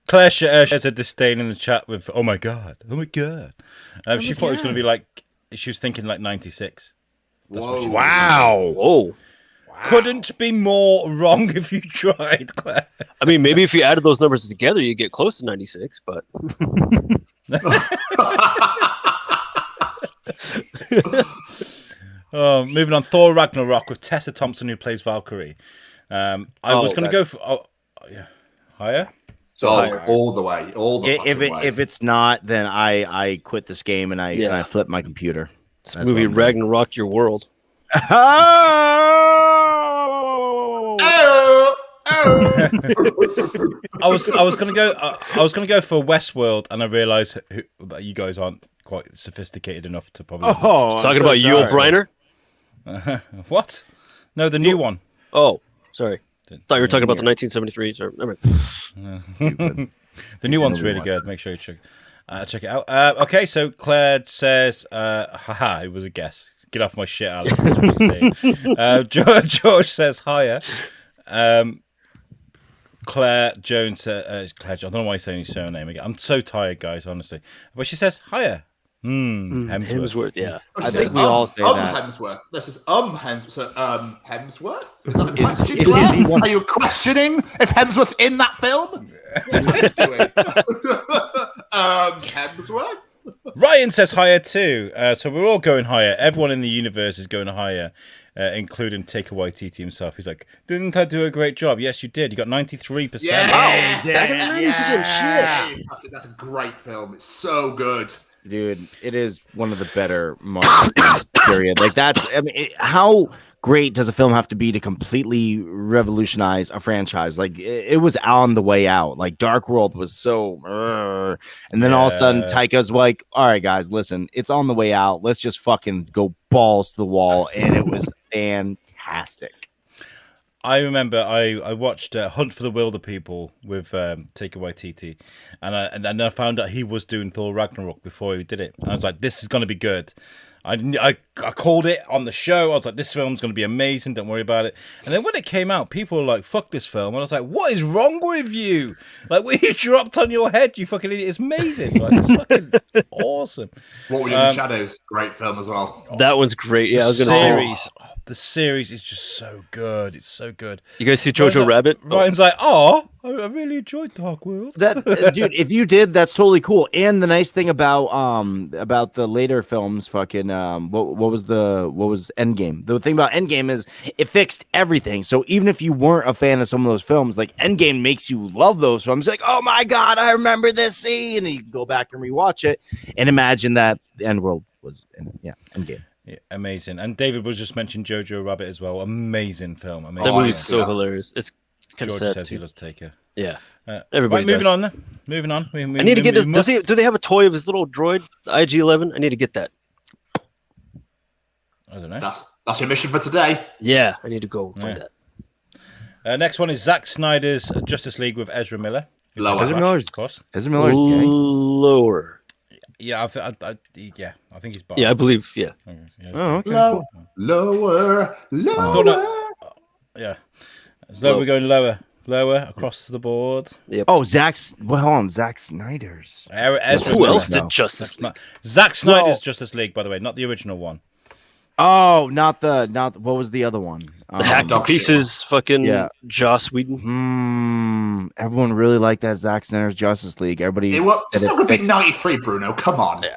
[SPEAKER 2] Claire shares a disdain in the chat with, oh my God. She thought it was going to be like, she was thinking like 96.
[SPEAKER 1] Whoa.
[SPEAKER 3] Wow.
[SPEAKER 4] Whoa.
[SPEAKER 2] Couldn't be more wrong if you tried, Claire.
[SPEAKER 4] I mean, maybe if you added those numbers together, you get close to 96, but
[SPEAKER 2] Moving on, Thor Ragnarok with Tessa Thompson, who plays Valkyrie. I was going to go for higher.
[SPEAKER 1] So all the way, way.
[SPEAKER 3] If it's not, then I quit this game and I flip my computer.
[SPEAKER 4] this movie Ragnarok your world.
[SPEAKER 2] I was gonna go for Westworld, and I realised that you guys aren't quite sophisticated enough to probably.
[SPEAKER 4] Talking about Yul Brynner?
[SPEAKER 2] What? No, the new one.
[SPEAKER 4] Oh, sorry. Thought you were talking about the 1973. Sorry, never mind.
[SPEAKER 2] The new one's really good. Make sure you check it out. Okay, so Claire says, haha, it was a guess. Get off my shit, Alex. That's what you're saying. George says higher. Claire Jones says, Claire, I don't know why he's saying his surname again. I'm so tired, guys, honestly. But she says higher. Hemsworth.
[SPEAKER 4] Yeah.
[SPEAKER 3] I think we all say that.
[SPEAKER 1] Hemsworth. This is Hemsworth. So, Hemsworth? Is that a question, Claire? Are you questioning if Hemsworth's in that film? What are you doing? Hemsworth?
[SPEAKER 2] Ryan says higher too. So we're all going higher. Everyone in the universe is going higher, including Taika Waititi himself. He's like, didn't I do a great job? Yes, you did. You got 93%.
[SPEAKER 1] Yeah,
[SPEAKER 4] Shit.
[SPEAKER 1] That's a great film. It's so good.
[SPEAKER 3] Dude, it is one of the better Marvel films, period. Like how great does a film have to be to completely revolutionize a franchise? Like it was on the way out. Like Dark World was so, and then all of a sudden Taika's like, all right, guys, listen, it's on the way out. Let's just fucking go balls to the wall, and it was fantastic.
[SPEAKER 2] I remember I watched Hunt for the Wilder People with Taika Waititi, and then I found out he was doing Thor Ragnarok before he did it. And I was like, this is going to be good. I called it on the show. I was like, this film's going to be amazing. Don't worry about it. And then when it came out, people were like, fuck this film. And I was like, what is wrong with you? Like, what you dropped on your head, you fucking idiot. It's amazing. Like, it's fucking awesome.
[SPEAKER 1] What Were in Shadows? Great film as well.
[SPEAKER 4] That one's great. Yeah, I was
[SPEAKER 2] going to the series is just so good. It's so good.
[SPEAKER 4] You guys see Jojo Rabbit?
[SPEAKER 2] Ryan's like, oh, I really enjoyed Dark World.
[SPEAKER 3] That dude, if you did, that's totally cool. And the nice thing about the later films, fucking what was Endgame? The thing about Endgame is it fixed everything. So even if you weren't a fan of some of those films, like Endgame makes you love those films. Like, oh my god, I remember this scene, and you can go back and rewatch it and imagine that the end world was Endgame.
[SPEAKER 2] Yeah, amazing. And David was just mentioned Jojo Rabbit as well. Amazing film. Amazing.
[SPEAKER 4] That movie's so hilarious. It's kind
[SPEAKER 2] George
[SPEAKER 4] of sad
[SPEAKER 2] says
[SPEAKER 4] too.
[SPEAKER 2] he loves Taker.
[SPEAKER 4] Yeah.
[SPEAKER 2] Right,
[SPEAKER 4] Everybody
[SPEAKER 2] moving on then. Moving on.
[SPEAKER 4] I need to get this. Do they have a toy of his little droid, the IG-11? I need to get that.
[SPEAKER 2] I don't know.
[SPEAKER 1] That's your mission for today.
[SPEAKER 4] Yeah, I need to go find that.
[SPEAKER 2] Next one is Zack Snyder's Justice League with Ezra Miller.
[SPEAKER 1] Lower.
[SPEAKER 3] Ezra Miller's,
[SPEAKER 2] of course.
[SPEAKER 3] Ezra Miller's gay.
[SPEAKER 4] Lower.
[SPEAKER 2] Yeah, I think he's bi.
[SPEAKER 4] Yeah, I believe. Yeah.
[SPEAKER 2] Okay, yeah,
[SPEAKER 3] Oh, okay.
[SPEAKER 1] Lower.
[SPEAKER 2] Don't know. Yeah. So we're going lower across the board.
[SPEAKER 4] Yep.
[SPEAKER 3] Oh, hold on, Zack Snyder's.
[SPEAKER 2] Ezra
[SPEAKER 4] Who
[SPEAKER 2] Miller.
[SPEAKER 4] else did Justice League?
[SPEAKER 2] Zack Snyder's Justice League, by the way, not the original one.
[SPEAKER 3] Oh, not what was the other one?
[SPEAKER 4] The hacked to pieces, fucking Joss Whedon.
[SPEAKER 3] Everyone really liked that Zack Snyder's Justice League. Everybody.
[SPEAKER 1] It's not going to be 93, Bruno. Come on.
[SPEAKER 4] Yeah.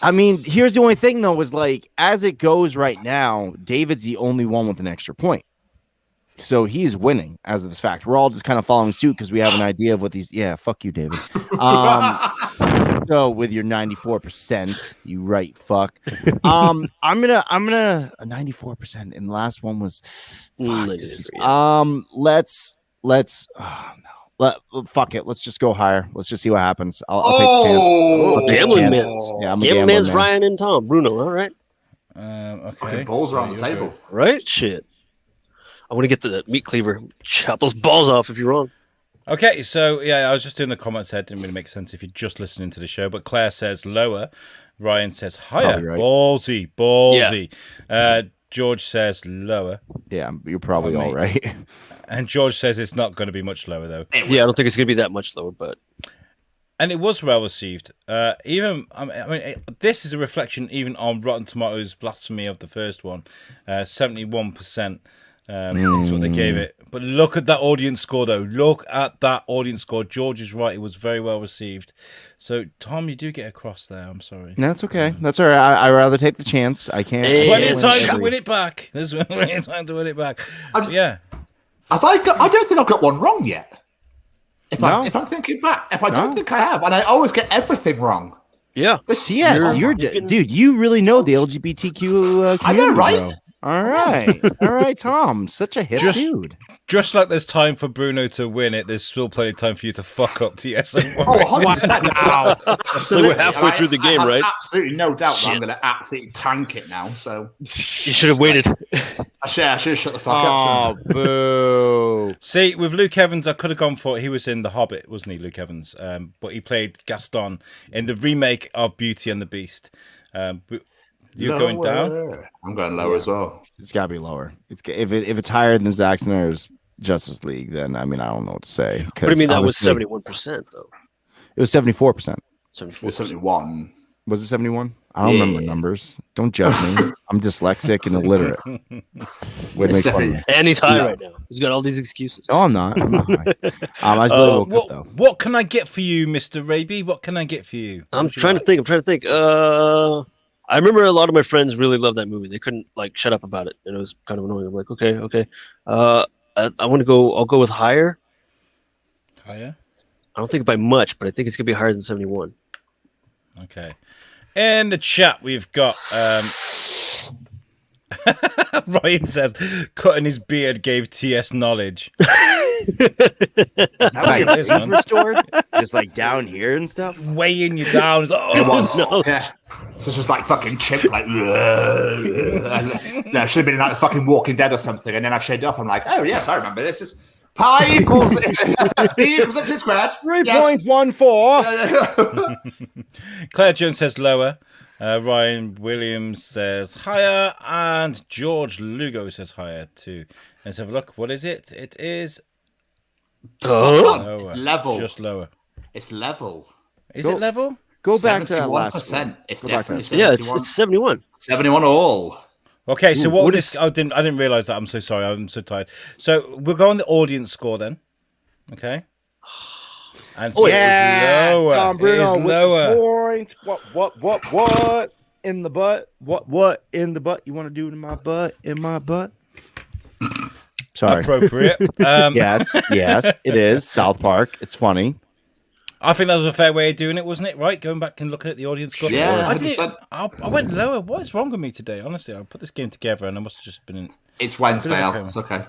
[SPEAKER 3] I mean, here's the only thing though, is like as it goes right now, David's the only one with an extra point. So he's winning as of this fact. We're all just kind of following suit because we have an idea of what these. Yeah, fuck you, David. So with your 94%, you right fuck. I'm gonna a 94%, and the last one was. Fuck it. Let's just go higher. Let's just see what happens. I'll take
[SPEAKER 4] Gambling Man's.
[SPEAKER 3] Yeah, I'm a
[SPEAKER 4] Gambling Man's
[SPEAKER 3] man.
[SPEAKER 4] Ryan and Tom. Bruno, all right.
[SPEAKER 2] Okay.
[SPEAKER 1] Fucking balls are on the table.
[SPEAKER 4] Right? Shit. I want to get the meat cleaver. Chop those balls off if you're wrong.
[SPEAKER 2] Okay, so yeah, I was just doing the comments there. Didn't really make sense if you're just listening to the show. But Claire says lower. Ryan says higher.
[SPEAKER 3] Right.
[SPEAKER 2] Ballsy. George says lower.
[SPEAKER 3] Yeah, you're probably all right.
[SPEAKER 2] And George says it's not going to be much lower, though.
[SPEAKER 4] Yeah, I don't think it's going to be that much lower, but...
[SPEAKER 2] And it was well received. This is a reflection even on Rotten Tomatoes' blasphemy of the first one. 71% is what they gave it. But look at that audience score, though. Look at that audience score. George is right. It was very well received. So, Tom, you do get a cross there. I'm sorry.
[SPEAKER 3] That's okay. That's all right. I'd rather take the chance. I can't.
[SPEAKER 2] Plenty of time to win it back. There's plenty of time to win it back. Yeah.
[SPEAKER 1] I don't think I've got one wrong yet. If I'm thinking back, I don't think I have, and I always get everything wrong.
[SPEAKER 4] Yeah.
[SPEAKER 3] Dude, you really know the LGBTQ community.
[SPEAKER 1] I know, right?
[SPEAKER 3] Bro. All right, Tom. Such a hip dude.
[SPEAKER 2] Just like there's time for Bruno to win it, there's still plenty of time for you to fuck up TSN.
[SPEAKER 1] Oh, 100%.
[SPEAKER 3] Wow.
[SPEAKER 4] So we're halfway through the game, right?
[SPEAKER 1] Absolutely no doubt that I'm going to absolutely tank it now. So
[SPEAKER 4] you should have waited.
[SPEAKER 1] I should have shut the fuck up.
[SPEAKER 3] Oh, boo.
[SPEAKER 2] See, with Luke Evans, I could have gone for he was in The Hobbit, wasn't he, Luke Evans? But he played Gaston in the remake of Beauty and the Beast. You're going down?
[SPEAKER 1] I'm going lower as well.
[SPEAKER 3] It's got to be lower. If it's higher than Zack Snyder's Justice League, then I mean I don't know what to say.
[SPEAKER 4] But I mean that was 71% though.
[SPEAKER 3] It was 74%.
[SPEAKER 4] 74%.
[SPEAKER 1] It was 71.
[SPEAKER 3] Was it 71? I don't remember numbers. Don't judge me. I'm dyslexic and illiterate. Way to make fun of me.
[SPEAKER 4] And he's high right now. He's got all these excuses.
[SPEAKER 3] Oh, I'm not high. I was really woke up, though.
[SPEAKER 2] What can I get for you, Mr. Raby? What can I get for you?
[SPEAKER 4] I'm trying to think. I remember a lot of my friends really loved that movie. They couldn't shut up about it, and it was kind of annoying. I'm like, okay. I want to go. I'll go with higher.
[SPEAKER 2] Higher?
[SPEAKER 4] I don't think by much, but I think it's gonna be higher than 71.
[SPEAKER 2] Okay. In the chat, we've got Ryan says cutting his beard gave TS knowledge.
[SPEAKER 3] Is restored? Just like down here and stuff?
[SPEAKER 2] Weighing you down. It's like,
[SPEAKER 1] It was.
[SPEAKER 4] No.
[SPEAKER 1] Yeah. So it's just like fucking chimp, like, no, it should have been like the fucking Walking Dead or something. And then I shaved off. I'm like, oh, yes, I remember this. Is pi equals b equals x squared.
[SPEAKER 3] 3.14.
[SPEAKER 2] Claire Jones says lower. Ryan Williams says higher. And George Lugo says higher too. Let's have a look. What is it? It is lower.
[SPEAKER 1] Level.
[SPEAKER 2] Just lower.
[SPEAKER 1] It's level.
[SPEAKER 2] Is it level?
[SPEAKER 3] Go back to that last
[SPEAKER 1] 71%.
[SPEAKER 3] one.
[SPEAKER 1] It's
[SPEAKER 3] Go back to
[SPEAKER 1] definitely
[SPEAKER 3] that.
[SPEAKER 1] 71.
[SPEAKER 4] It's 71.
[SPEAKER 1] 71 all.
[SPEAKER 2] Okay, so
[SPEAKER 4] Ooh,
[SPEAKER 2] what
[SPEAKER 4] what
[SPEAKER 2] this? I didn't realize that. I'm so sorry. I'm so tired. So we'll go on the audience score then. Okay. And so
[SPEAKER 3] Yeah,
[SPEAKER 2] it's lower.
[SPEAKER 3] Tom Bruno
[SPEAKER 2] It is
[SPEAKER 3] with
[SPEAKER 2] lower.
[SPEAKER 3] the point. What in the butt? What in the butt? You want to do in my butt? In my butt? Sorry.
[SPEAKER 2] Appropriate.
[SPEAKER 3] Yes, it is. South Park. It's funny.
[SPEAKER 2] I think that was a fair way of doing it, wasn't it? Right, going back and looking at the audience score.
[SPEAKER 1] Yeah,
[SPEAKER 2] I went lower. What is wrong with me today? Honestly, I put this game together and I must have just been in.
[SPEAKER 1] It's Wednesday, Al. It's okay.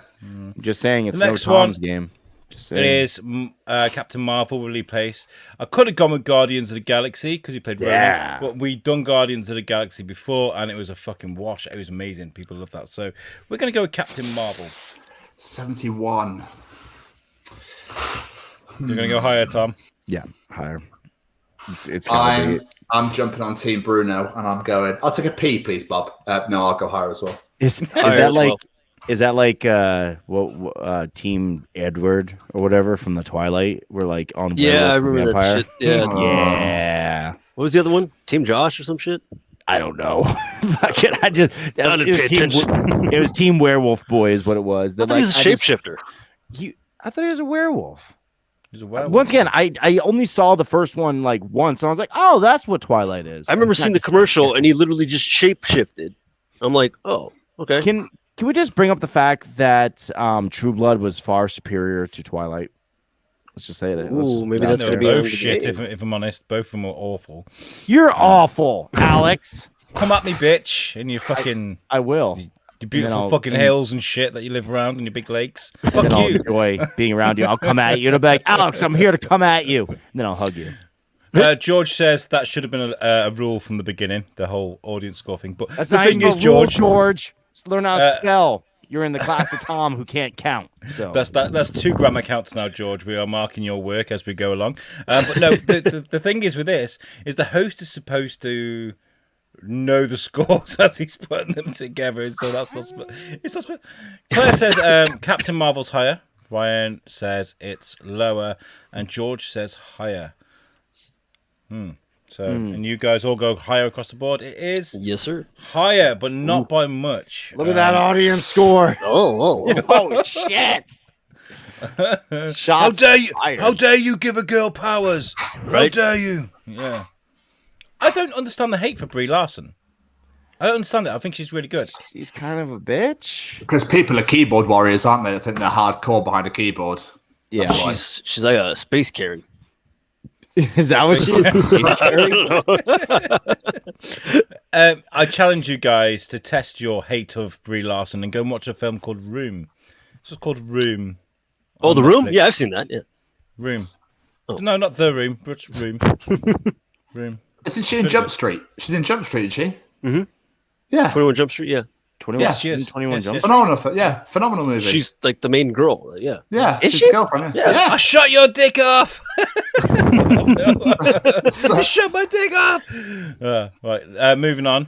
[SPEAKER 3] Just saying, it's
[SPEAKER 2] The
[SPEAKER 3] no
[SPEAKER 2] next
[SPEAKER 3] Tom's
[SPEAKER 2] one
[SPEAKER 3] game. Just
[SPEAKER 2] It
[SPEAKER 3] saying.
[SPEAKER 2] is Captain Marvel, Willie Place. I could have gone with Guardians of the Galaxy because he played Ronan,
[SPEAKER 3] Yeah.
[SPEAKER 2] but we'd done Guardians of the Galaxy before and it was a fucking wash. It was amazing. People love that. So we're going to go with Captain Marvel.
[SPEAKER 1] 71.
[SPEAKER 2] You're gonna go higher, Tom.
[SPEAKER 3] Yeah, higher. It's gotta be.
[SPEAKER 1] I'm jumping on Team Bruno, and I'm going. I'll take a P, please, Bob. No, I'll go higher as well.
[SPEAKER 3] Is
[SPEAKER 4] Higher
[SPEAKER 3] that
[SPEAKER 4] as
[SPEAKER 3] like?
[SPEAKER 4] well.
[SPEAKER 3] Is that like Team Edward or whatever from the Twilight? We're like on.
[SPEAKER 4] Yeah, I
[SPEAKER 3] Werewolf
[SPEAKER 4] remember that
[SPEAKER 3] Vampire?
[SPEAKER 4] shit. Yeah.
[SPEAKER 3] Yeah.
[SPEAKER 4] What was the other one? Team Josh or some shit?
[SPEAKER 3] I don't know. Fucking,
[SPEAKER 4] I didn't pay attention.
[SPEAKER 3] It was Team Werewolf Boy, is what it was.
[SPEAKER 4] I thought he was a shapeshifter.
[SPEAKER 3] I thought he was a werewolf.
[SPEAKER 2] He's a werewolf.
[SPEAKER 3] Once again, I only saw the first one like once. And I was like, oh, that's what Twilight is.
[SPEAKER 4] I remember
[SPEAKER 3] It's not
[SPEAKER 4] seeing the
[SPEAKER 3] just-
[SPEAKER 4] commercial and he literally just shapeshifted. I'm like, oh, okay.
[SPEAKER 3] Can we just bring up the fact that True Blood was far superior to Twilight? Let's just say it.
[SPEAKER 4] Ooh, maybe
[SPEAKER 2] They're
[SPEAKER 4] that's going to be
[SPEAKER 2] both
[SPEAKER 4] over the
[SPEAKER 2] shit.
[SPEAKER 4] game.
[SPEAKER 2] If I'm honest, both of them were awful.
[SPEAKER 3] You're awful, Alex.
[SPEAKER 2] Come at me, bitch, and you fucking
[SPEAKER 3] I will.
[SPEAKER 2] you beautiful
[SPEAKER 3] I'll-
[SPEAKER 2] fucking hills and shit that you live around and your big lakes.
[SPEAKER 3] And
[SPEAKER 2] Fuck
[SPEAKER 3] then I'll
[SPEAKER 2] you.
[SPEAKER 3] enjoy being around you. I'll come at you and I'll be like, Alex, I'm here to come at you. And then I'll hug you.
[SPEAKER 2] George says that should have been a rule from the beginning, the whole audience score thing. But
[SPEAKER 3] That's
[SPEAKER 2] the
[SPEAKER 3] not
[SPEAKER 2] thing
[SPEAKER 3] even
[SPEAKER 2] is,
[SPEAKER 3] a rule,
[SPEAKER 2] George,
[SPEAKER 3] George. Just learn how to spell. You're in the class of Tom who can't count. So
[SPEAKER 2] that's 2 grammar counts now, George. We are marking your work as we go along. But no, the thing is with this is the host is supposed to know the scores as he's putting them together. So that's not. It's not. Claire says Captain Marvel's higher. Ryan says it's lower, and George says higher. So, and you guys all go higher across the board. It is
[SPEAKER 4] Yes, sir.
[SPEAKER 2] higher, but not by much.
[SPEAKER 3] look at that audience score.
[SPEAKER 4] Oh.
[SPEAKER 3] Oh shit!
[SPEAKER 2] How
[SPEAKER 3] Shots
[SPEAKER 2] dare you?
[SPEAKER 3] fired.
[SPEAKER 2] How dare you give a girl powers?
[SPEAKER 4] Right.
[SPEAKER 2] How dare you? Yeah. I don't understand the hate for Brie Larson. I don't understand it. I think she's really good.
[SPEAKER 3] She's kind of a bitch.
[SPEAKER 1] Because people are keyboard warriors, aren't they? I think they're hardcore behind a keyboard.
[SPEAKER 3] Yeah.
[SPEAKER 4] She's like a space Karen.
[SPEAKER 3] Is that what she is?
[SPEAKER 2] I challenge you guys to test your hate of Brie Larson and go and watch a film called Room. It's just called Room.
[SPEAKER 4] Oh,
[SPEAKER 2] on
[SPEAKER 4] The Room?
[SPEAKER 2] Netflix.
[SPEAKER 4] Yeah, I've seen that. Yeah.
[SPEAKER 2] Room.
[SPEAKER 4] Oh.
[SPEAKER 2] No, not The Room. But Room. Room.
[SPEAKER 1] Isn't she in Jump Street? She's in Jump Street, is she?
[SPEAKER 4] Mm-hmm.
[SPEAKER 1] Yeah.
[SPEAKER 4] 21 Jump Street. Yeah.
[SPEAKER 3] 21.
[SPEAKER 1] Yeah,
[SPEAKER 3] She's in 21
[SPEAKER 2] yes,
[SPEAKER 3] Jump
[SPEAKER 2] yes.
[SPEAKER 3] Street.
[SPEAKER 1] Phenomenal movie.
[SPEAKER 4] She's like the main girl. Yeah.
[SPEAKER 1] yeah,
[SPEAKER 3] Is
[SPEAKER 1] she's
[SPEAKER 3] she?
[SPEAKER 1] the girlfriend. Yeah.
[SPEAKER 2] I shot your dick off.
[SPEAKER 1] So-
[SPEAKER 2] I shot my dick off. Right. Moving on.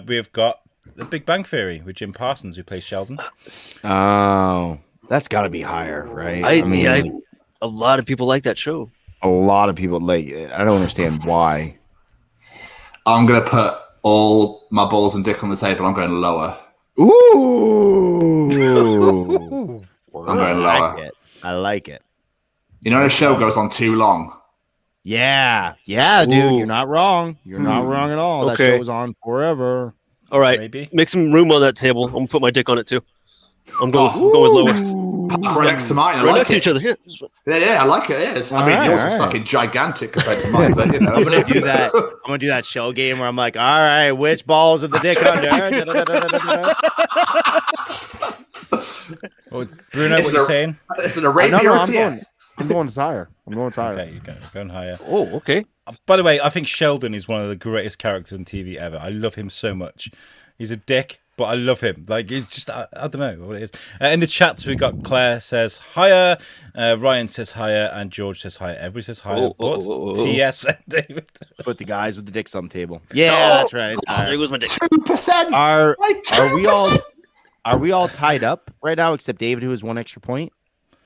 [SPEAKER 2] We've got The Big Bang Theory with Jim Parsons, who plays Sheldon.
[SPEAKER 3] Oh, that's got to be higher, right?
[SPEAKER 4] A lot of people like that show.
[SPEAKER 3] a lot of people like it. I don't understand why.
[SPEAKER 1] I'm gonna put all my balls and dick on the table. I'm going lower.
[SPEAKER 3] Ooh.
[SPEAKER 1] I'm going
[SPEAKER 3] I
[SPEAKER 1] lower.
[SPEAKER 3] like it. I like it.
[SPEAKER 1] You know, the show goes on too long.
[SPEAKER 3] Yeah. Yeah, dude.
[SPEAKER 4] Ooh.
[SPEAKER 3] You're not wrong. You're not wrong at all. That
[SPEAKER 4] Okay.
[SPEAKER 3] show was on forever.
[SPEAKER 4] All right,
[SPEAKER 2] Maybe.
[SPEAKER 4] make some room on that table. I'm gonna put my dick on it too. I'm going with lowest.
[SPEAKER 1] Right next to mine. I
[SPEAKER 4] Right
[SPEAKER 1] like
[SPEAKER 4] next to
[SPEAKER 1] it.
[SPEAKER 4] each other. Yeah.
[SPEAKER 1] Yeah, I like it. Yeah, I mean,
[SPEAKER 3] Alright,
[SPEAKER 1] yours is
[SPEAKER 3] alright.
[SPEAKER 1] fucking gigantic compared to mine, but you know.
[SPEAKER 3] I'm gonna do that. I'm gonna do that shell game where I'm like, all right, which balls of the dick under?
[SPEAKER 2] Oh, Bruno,
[SPEAKER 1] It's
[SPEAKER 2] what are you
[SPEAKER 1] a-
[SPEAKER 2] saying?
[SPEAKER 1] It's an
[SPEAKER 3] No,
[SPEAKER 1] Arabian
[SPEAKER 3] no,
[SPEAKER 1] RTS.
[SPEAKER 3] I'm going higher. I'm going higher.
[SPEAKER 2] Okay, you're going higher.
[SPEAKER 4] Oh, okay.
[SPEAKER 2] By the way, I think Sheldon is one of the greatest characters on TV ever. I love him so much. He's a dick, but I love him. Like, he's just, I don't know what it is. In the chats, we got Claire says higher, Ryan says higher, and George says higher. Everybody says higher, but TS and David.
[SPEAKER 3] Put the guys with the dicks on the table. Yeah, that's right. It's
[SPEAKER 4] There
[SPEAKER 3] higher.
[SPEAKER 4] goes my dick.
[SPEAKER 1] 2%.
[SPEAKER 3] Are we all
[SPEAKER 1] 2%.
[SPEAKER 3] are we all tied up right now except David, who has one extra point?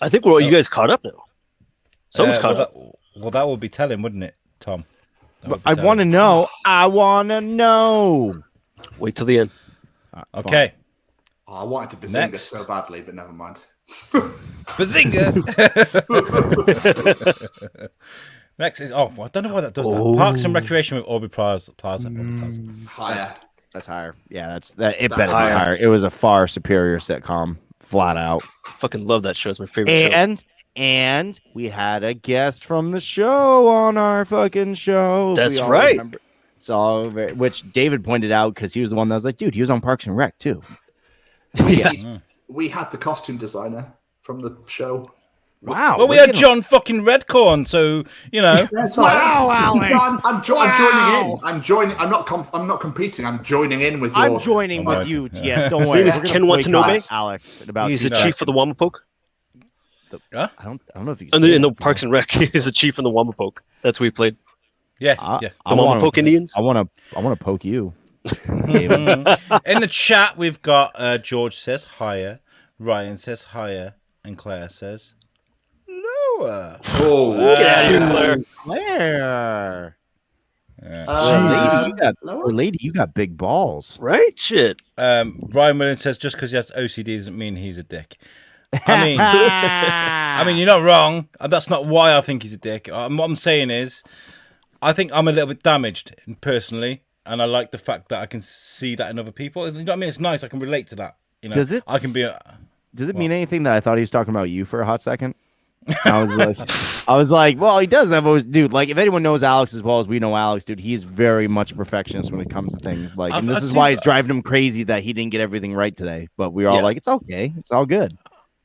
[SPEAKER 4] I think you guys caught up now. Someone's caught up.
[SPEAKER 2] That would be telling, wouldn't it, Tom?
[SPEAKER 3] I want to know. I want to know.
[SPEAKER 4] Wait till the end.
[SPEAKER 2] Okay.
[SPEAKER 1] Oh, I wanted to Bazinga
[SPEAKER 2] Next.
[SPEAKER 1] so badly, but never mind.
[SPEAKER 2] Bazinga! Next is, I don't know why that does that. Parks and Recreation with Aubrey Plaza.
[SPEAKER 1] Higher.
[SPEAKER 3] That's higher. Yeah, that's that. It
[SPEAKER 1] That's
[SPEAKER 3] better be
[SPEAKER 1] higher.
[SPEAKER 3] higher. It was a far superior sitcom, flat out.
[SPEAKER 4] Fucking love that show. It's my favorite show.
[SPEAKER 3] And we had a guest from the show on our fucking show. if
[SPEAKER 4] That's
[SPEAKER 3] we all
[SPEAKER 4] right.
[SPEAKER 3] remember. It's all very, which David pointed out because he was the one that was like, dude, he was on Parks and Rec too.
[SPEAKER 1] We had the costume designer from the show.
[SPEAKER 3] Wow.
[SPEAKER 2] Well, we
[SPEAKER 3] we're
[SPEAKER 2] had
[SPEAKER 3] getting-
[SPEAKER 2] John fucking Redcorn, so you know.
[SPEAKER 1] That's all right.
[SPEAKER 3] Wow, Alex.
[SPEAKER 1] I'm joining in. I'm joining. I'm not competing. I'm joining in with your.
[SPEAKER 3] I'm joining
[SPEAKER 2] Oh,
[SPEAKER 3] with you.
[SPEAKER 2] yeah.
[SPEAKER 3] Yes, don't
[SPEAKER 4] His
[SPEAKER 3] worry.
[SPEAKER 4] name is
[SPEAKER 3] We're gonna
[SPEAKER 4] Ken Watanabe?
[SPEAKER 3] boycott Alex in about
[SPEAKER 4] He's the
[SPEAKER 3] 2
[SPEAKER 4] chief of the Wamapoke.
[SPEAKER 2] Huh?
[SPEAKER 3] I don't know if you.
[SPEAKER 4] And
[SPEAKER 3] say
[SPEAKER 4] in the
[SPEAKER 3] that.
[SPEAKER 4] Parks and Rec, he's the chief of the Wamapoke. That's where he played.
[SPEAKER 2] Yes,
[SPEAKER 3] I-
[SPEAKER 2] yeah.
[SPEAKER 3] I
[SPEAKER 4] The
[SPEAKER 3] wanna-
[SPEAKER 4] Wamapoke Indians.
[SPEAKER 3] I want to poke you.
[SPEAKER 2] In the chat, we've got George says higher, Ryan says higher, and Claire says lower.
[SPEAKER 1] Oh,
[SPEAKER 4] Get out of here, Claire.
[SPEAKER 3] Claire.
[SPEAKER 1] lower?
[SPEAKER 3] Lady, you got big balls.
[SPEAKER 4] Right? Shit.
[SPEAKER 2] Ryan Williams says just because he has OCD doesn't mean he's a dick. I mean, you're not wrong. That's not why I think he's a dick. What I'm saying is, I think I'm a little bit damaged personally, and I like the fact that I can see that in other people. You know what I mean? It's nice. I can relate to that. You know,
[SPEAKER 3] Does it
[SPEAKER 2] I can be.
[SPEAKER 3] Does it mean anything that I thought he was talking about you for a hot second? I was like, well, he does have always, dude. Like, if anyone knows Alex as well as we know Alex, dude, he's very much a perfectionist when it comes to things. Like, and this is why it's driving him crazy that he didn't get everything right today. But we were all like, it's okay, it's all good.